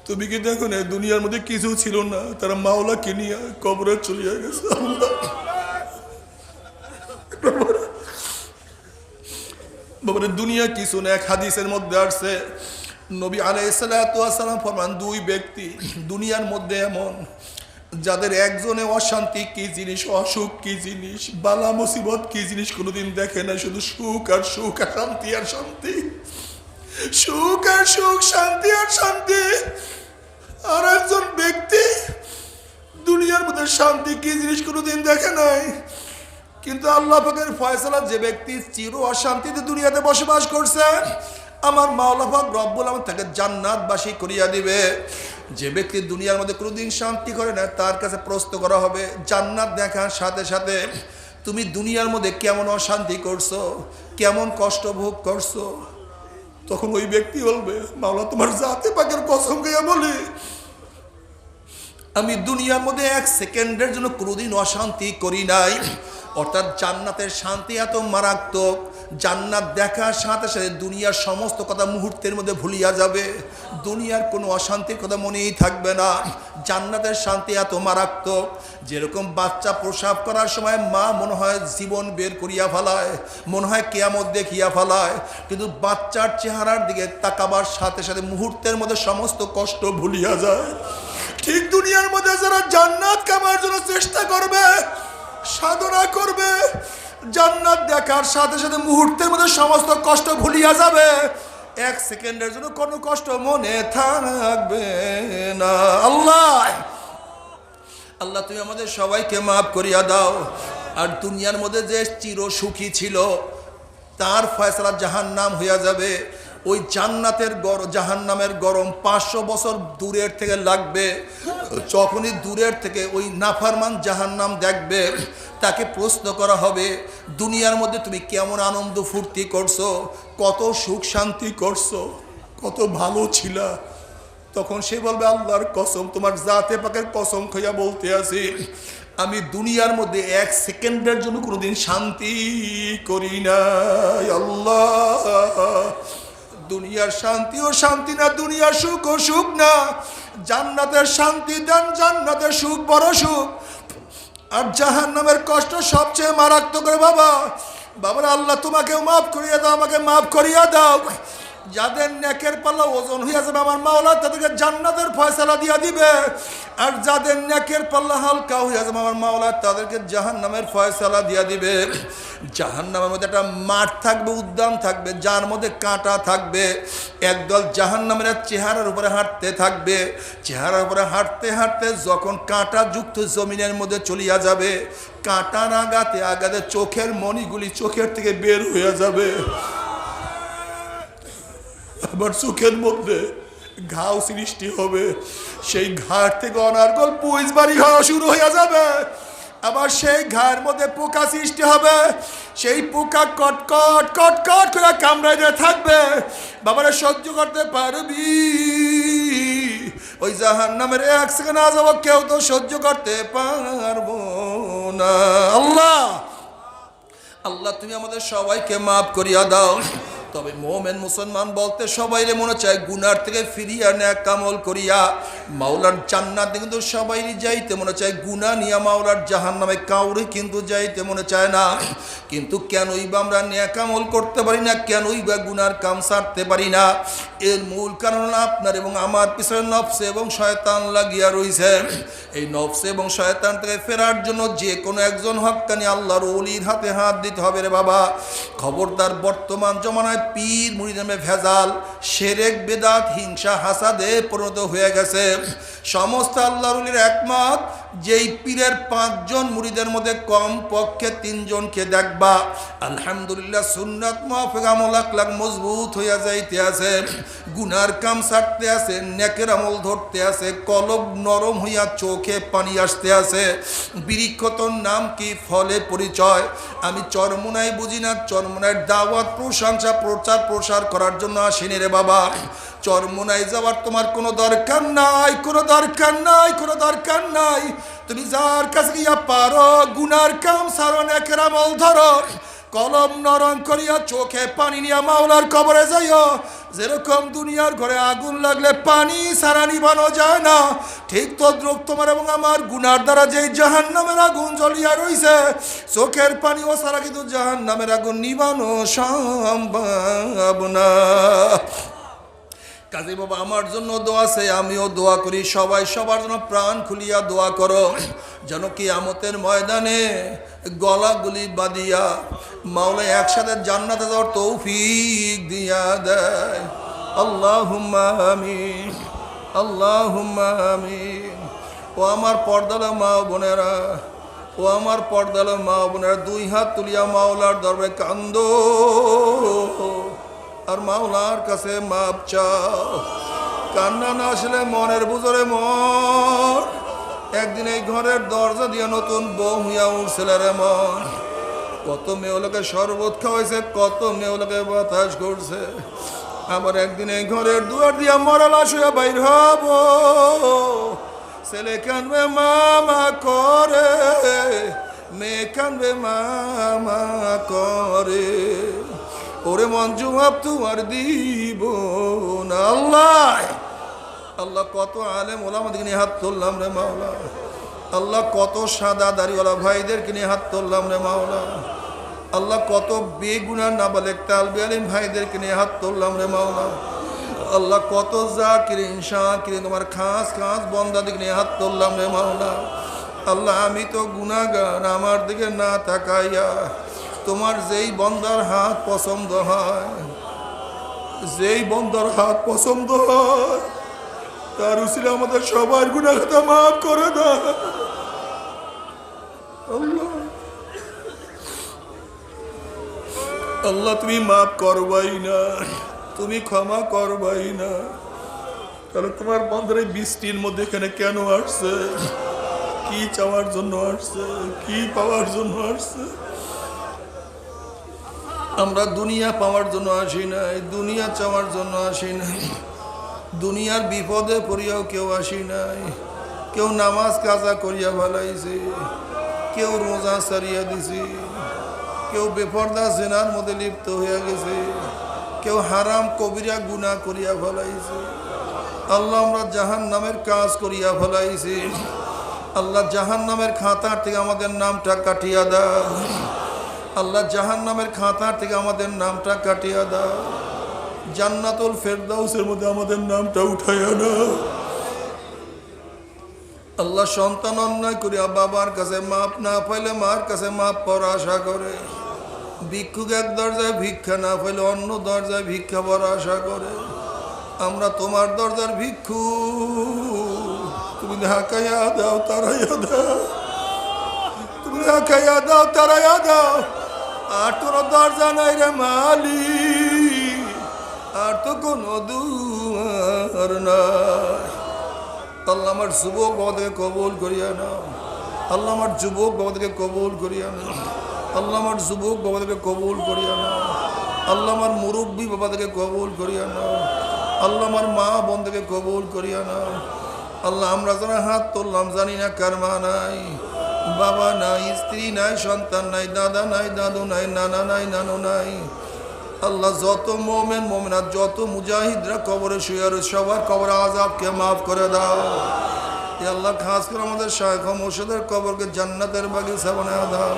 তুমি কি দেখো না দুনিয়ার মধ্যে কিছু ছিল না, তারা মাওলাকে নিয়ে কবরে চলিয়া গেছে। বাবারে দুনিয়া কিছু না। এক হাদিসের মধ্যে আসছে, নবী আলাইহিস সালাতু ওয়াস সালাম ফরমান, দুই ব্যক্তি দুনিয়ার মধ্যে এমন যাদের একজনে অশান্তি কি জিনিস, অসুখ কি জিনিস, বালা মুসিবত কি জিনিস কোনোদিন দেখে না, শুধু সুখ আর সুখ আর শান্তি আর শান্তি, সুখ আর সুখ, শান্তি আর শান্তি। আর একজন ব্যক্তি দুনিয়ার মধ্যে শান্তি কি জিনিস কোনোদিন দেখে নাই, কিন্তু আল্লাহ পাকের ফয়সালা যে ব্যক্তি চির অশান্তিতে দুনিয়াতে বসবাস করছে, আমার মাওলা পাক রব্বুল আলামিন তাকে জান্নাতবাসী করিয়া দিবে। যে ব্যক্তি দুনিয়ার মধ্যে কোনোদিন শান্তি করে না, তার কাছে প্রশ্ন করা হবে জান্নাত দেখার সাথে সাথে তুমি দুনিয়ার মধ্যে কেমন অশান্তি করছো, কেমন কষ্ট ভোগ করছো। তখন ওই ব্যক্তি বলবে, মাওলা তোমার জাতে পাকের কসম খাইয়া বলি, আমি দুনিয়ার মধ্যে এক সেকেন্ডের জন্য কোনোদিন অশান্তি করি নাই। অর্থাৎ জান্নাতের শান্তি এত মারাত্মক, জান্নাত দেখার সাথে সাথে দুনিয়ার সমস্ত কথা মুহূর্তের মধ্যে ভুলিয়া যাবে, দুনিয়ার কোনো অশান্তির কথা মনেই থাকবে না। জান্নাতের শান্তি এত মারাত্মক, যেরকম বাচ্চা প্রসাব করার সময় মা মনে হয় জীবন বের করিয়া ফেলায়, মনে হয় কিয়ামত দেখিয়া ফেলায়, কিন্তু বাচ্চার চেহারার দিকে তাকাবার সাথে সাথে মুহূর্তের মধ্যে সমস্ত কষ্ট ভুলিয়া যায়। ঠিক দুনিয়ার মধ্যে যারা জান্নাত কামার জন্য চেষ্টা করবে, সাধনা করবে, জান্নাত দেখার সাথে সাথে মুহূর্তের মধ্যে সমস্ত কষ্ট ভুলিয়া যাবে, এক সেকেন্ডের জন্য কোনো কষ্ট মনে থাকবে না। আল্লাহ আল্লাহ তুমি আমাদের সবাইকে মাফ করিয়া দাও। আর দুনিয়ার মধ্যে যে চির সুখী ছিল তার ফয়সালা জাহান্নাম হইয়া যাবে। ওই জান্নাতের জাহান্নামের গরম 500 বছর দূরের থেকে লাগবে। যখনই দূরের থেকে ওই নাফরমান জাহান্নাম দেখবে, তাকে প্রশ্ন করা হবে, দুনিয়ার মধ্যে তুমি কেমন আনন্দ ফুর্তি করছো, কত সুখ শান্তি করছো, কত ভালো ছিলা। তখন সে বলবে, আল্লাহর কসম, তোমার জাতে পাকের কসম খাইয়া বলতে আছি, আমি দুনিয়ার মধ্যে এক সেকেন্ডের জন্য কোনোদিন শান্তি করি নাই। আল্লাহ, দুনিয়ার শান্তিও শান্তি না, দুনিয়ার সুখও সুখ না। জান্নাতের শান্তি দেন, জান্নাতের সুখ বড় সুখ, আর জাহান্নামের কষ্ট সবচেয়ে মারাত্মক। বাবা বাবার আল্লাহ তোমাকেও মাফ করিয়া দাও, আমাকে মাফ করিয়া দাও। যাদের নেকের পাল্লা ওজন হইয়া যাবে আমার মাওলা তাদেরকে জান্নাতের ফয়সালা দিয়া দিবে, আর যাদের নেকের পাল্লা হালকা হইয়া যাবে আমার মাওলা তাদেরকে জাহান্নামের ফয়সালা দিয়া দিবে। জাহান্নামের মধ্যে একটা মাঠ থাকবে, উদ্যান থাকবে, যার মধ্যে কাঁটা থাকবে। একদল জাহান্নামের চেহারার উপরে হাঁটতে থাকবে, চেহারার উপরে হাঁটতে হাঁটতে যখন কাঁটা যুক্ত জমিনের মধ্যে চলিয়া যাবে, কাঁটার আগাতে আগাতে চোখের মণিগুলি চোখের থেকে বের হইয়া যাবে। আবার চোখের মধ্যে ঘাও সৃষ্টি হবে, সেই ঘাট থেকে অনার্গল পুইজবাড়ি খাওয়া শুরু হয়ে যাবে। আবার সেই ঘায়ের মধ্যে পোকা সৃষ্টি হবে, সেই পোকা কটকট কটকট করে কামড়াইতে থাকবে। বাবারা সহ্য করতে পারবি? ওই জাহান্নামের এক সেকেন্ড না যাব, কেউ তো সহ্য করতে পারবো না। আল্লাহ আল্লাহ তুমি আমাদের সবাইকে মাফ করিয়া দাও। তবে মোমেন মুসলমান বলতে সবাইরে মনে চায় গুনার থেকে ফিরিয়া নেক আমল করিয়া মাওলার জান্নাতে কিন্তু সবাইরই যাইতে মনে চায়, গুনাহ নিয়া মাওলার জাহান্নামে কাউরে কিন্তু যাইতে মনে চায় না। কিন্তু কেনই বা আমরা নেক আমল করতে পারি না, কেনই বা গুনার কাম ছাড়তে পারি না? এর মূল কারণ আপনার এবং আমার পিছনে নফসে এবং শয়তান লাগিয়া রইছে। এই নফসে এবং শয়তান থেকে ফেরার জন্য যে কোনো একজন হক্কানি আল্লাহর ওলির হাতে হাত দিতে হবে রে বাবা। খবরদার, বর্তমান জমানায় পীর মুরিদের নামে ভেজাল, শিরক বেদাত, হিংসা হাসাদে পরিণত হয়ে গেছে। সমস্ত আল্লাহর ওলির একমত, যেই পীরের 5 জন মুরিদের মধ্যে কম পক্ষে 3 জনকে দেখবা আলহামদুলিল্লাহ সুন্নাত মুআফিক আমল আকলাক মজবুত হইয়া যাইতে আছে, গুনার কাম ছাড়তে আছে, নেকের আমল ধরতে আছে, কলব নরম হইয়া চোখে পানি আসতে আছে। বৃক্ষতর নাম কি, ফলে পরিচয়। আমি চরমোনাই বুঝি না, চরমোনাইয়ের দাওয়াত প্রশংসা প্রচার প্রসার করার জন্য আসিনি রে বাবা। চরমোনাই যাওয়ার তোমার কোনো দরকার নাই, কোনো দরকার নাই, কোনো দরকার নাই। তুমি যার কাছে গিয়া পারো গুনার কাম সারো, নেকের আমল ধরো, কলম নরম করিয়া চোখে পানি নিয়া মাওলার কবরে যাইও। যেরকম দুনিয়ার ঘরে আগুন লাগলে পানি সারা নিবানো যায় না, ঠিক তদ্রুপ তোমার এবং আমার গুনার দ্বারা যেই জাহান্নামের আগুন জ্বলিয়া রইছে, চোখের পানিও সারা কিন্তু জাহান্নামের আগুন নিবানো সম্ভব না। কাজী বাবা আমার জন্য দোয়া আছে, আমিও দোয়া করি, সবাই সবার জন্য প্রাণ খুলিয়া দোয়া করো, যেন কিয়ামতের ময়দানে গলাগুলি বাঁধিয়া মাওলা একসাথে জান্নাতে যাওয়ার তৌফিক দিয়া দেয়। আল্লাহুম্মা আমিন, আল্লাহুম্মা আমিন। ও আমার পর্দালা মা বোনেরা, ও আমার পর্দালা মা বোনেরা, 2 হাত তুলিয়া মাওলার দরবারে কান্দো আর মাওলার কাছে মাপ চাও। কান্না না আসলে মনের বুঝরে মন একদিন এই ঘরের দরজা দিয়ে নতুন বউ হইয়া উঠছিল রে মন। কত মেয়েগুলোকে শরবত খাওয়াইছে, কত মেয়েগুলোকে বাতাস করছে, আবার একদিন এই ঘরের দুয়ার দিয়া মরা লাশ হইয়া বাইর হব। ছেলে কানবে মামা করে, মেয়ে কানবে মামা করে, ওরে মন জবাব তোমার দিব না। আল্লাহ আল্লাহ কত আলেম ওলামাদেরকে নিয়ে হাত তুললাম রে মাওলা। আল্লাহ কত সাদা দাড়িওয়ালা ভাইদেরকে নিয়ে হাত তুললাম রে মাওলা। আল্লাহ কত বেগুনার নাবালেক তালবে আলিম ভাইদেরকে নিয়ে হাত তুললাম রে মাওলা। আল্লাহ কত জাকিরিন শাকিরিন তোমার খাস খাস বন্দাদিকে নিয়ে হাত তুললাম রে মাওলা। আল্লাহ আমি তো গুনাহগার, আমার দিকে না তাকাইয়া তোমার যেই বন্দার হাত পছন্দ হয়, যেই বন্দার হাত পছন্দ হয় তার উসিলে আমাদের সবার গুনাহ খাতা মাফ করে দাও আল্লাহ। আল্লাহ তুমি মাফ করবাই না, তুমি ক্ষমা করবাই না। তাহলে তোমার বন্ধের এই বৃষ্টির মধ্যে এখানে কেন আসছে? কি চাওয়ার জন্য আসছে? কি পাওয়ার জন্য আসছে? আমরা দুনিয়া পাওয়ার জন্য আসি নাই, দুনিয়া চাওয়ার জন্য আসি নাই। দুনিয়ার বিপদে পড়িয়াও কেউ আসি নাই। কেউ নামাজ কাজা করিয়া ভালাইছে, কেউ রোজা সারিয়া দিছে, কেউ বেপরদা জেনার মধ্যে লিপ্ত হইয়া গেছে, কেউ হারাম কবিরা গুনাহ করিয়া ফেলাইছে। আল্লাহ আমরা জাহান নামের কাজ করিয়া ফেলাইছি। আল্লাহ জাহান নামের খাতার থেকে আমাদের নামটা কাটিয়া দাও। আল্লাহ জাহান নামের খাতার থেকে আমাদের নামটা কাটিয়া দাও। জান্নাতুল ফেরদাউসের মধ্যে আমাদের নামটা উঠাইয়া দাও। আল্লাহ সন্তান অন্যায় করিয়া বাবার কাছে মাপ না পাইলে মার কাছে মাপ পাওয়ার আশা করে, ভিক্ষুক এক দরজায় ভিক্ষা না পাইলে অন্য দরজায় ভিক্ষা পাওয়ার আশা করে। আমরা তোমার দরজার ভিক্ষু, তুমি ঢাকাইয়া দাও, তারাইয়া দাও, তুমি ঢাকাইয়া দাও, তারাইয়া দাও। আর তোর দরজা নাই রে মালিক, আর তো কোনো দুয়ার নাই। আল্লাহ আমার যুবক বাবাদেরকে কবুল করিয়া নাও। আল্লাহ আমার যুবক বাবাদেরকে কবুল করিয়া নাও। আল্লাহ আমার যুবক বাবাদেরকে কবুল করিয়া নাও। আল্লাহ আমার মুরব্বী বাবাদেরকে কবুল করিয়া নাও। আল্লাহ আমার মা বোনদেরকে কবুল করিয়া নাও। আল্লাহ আমরা যারা হাত তুললাম জানি না কার মা নাই, বাবা নাই, স্ত্রী নাই, সন্তান নাই, দাদা নাই, দাদু নাই, নানা নাই, নানু নাই। আল্লাহ যত মোমেন মোমেনাত, যত মুজাহিদরা কবরে শুয়ে রয়েছে সবার কবর আযাবকে মাফ করে দাও। আল্লাহ খাস করে আমাদের শায়খ মুর্শিদের কবরকে জান্নাতের বাগিচা বানায় দাও।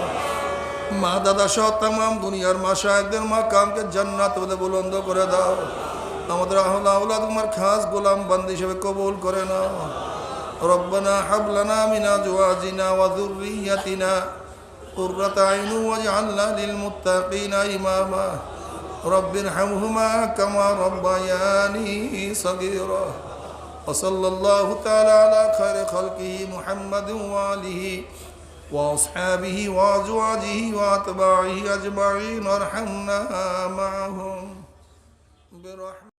মা দাদা সহ তামাম দুনিয়ার মা শায়খদের মাকামকে জান্নাত মধ্যে বুলন্দ করে দাও। আমাদের আহলে আওলাদ তোমার খাস গোলাম বান্দী হিসেবে কবুল করে নাও। রব্বানা হাব লানা মিন আজওয়াজিনা ওয়া যুররিয়্যাতিনা কুররাতা আইনুন ওয়াজআলনা লিল মুত্তাকিনা ইমামা। রব্বিরহামহুমা কামা রব্বায়ানি সগীরা। ওয়া সাল্লাল্লাহু তাআলা আলা খায়রি খালকিহি মুহাম্মাদিন ওয়া আলিহি ওয়া আসহাবিহি ওয়া আজওয়াজিহি ওয়া আতবাইহি আজমাইন ওয়ারহামনা মা'আহুম বিরহমাতিকা।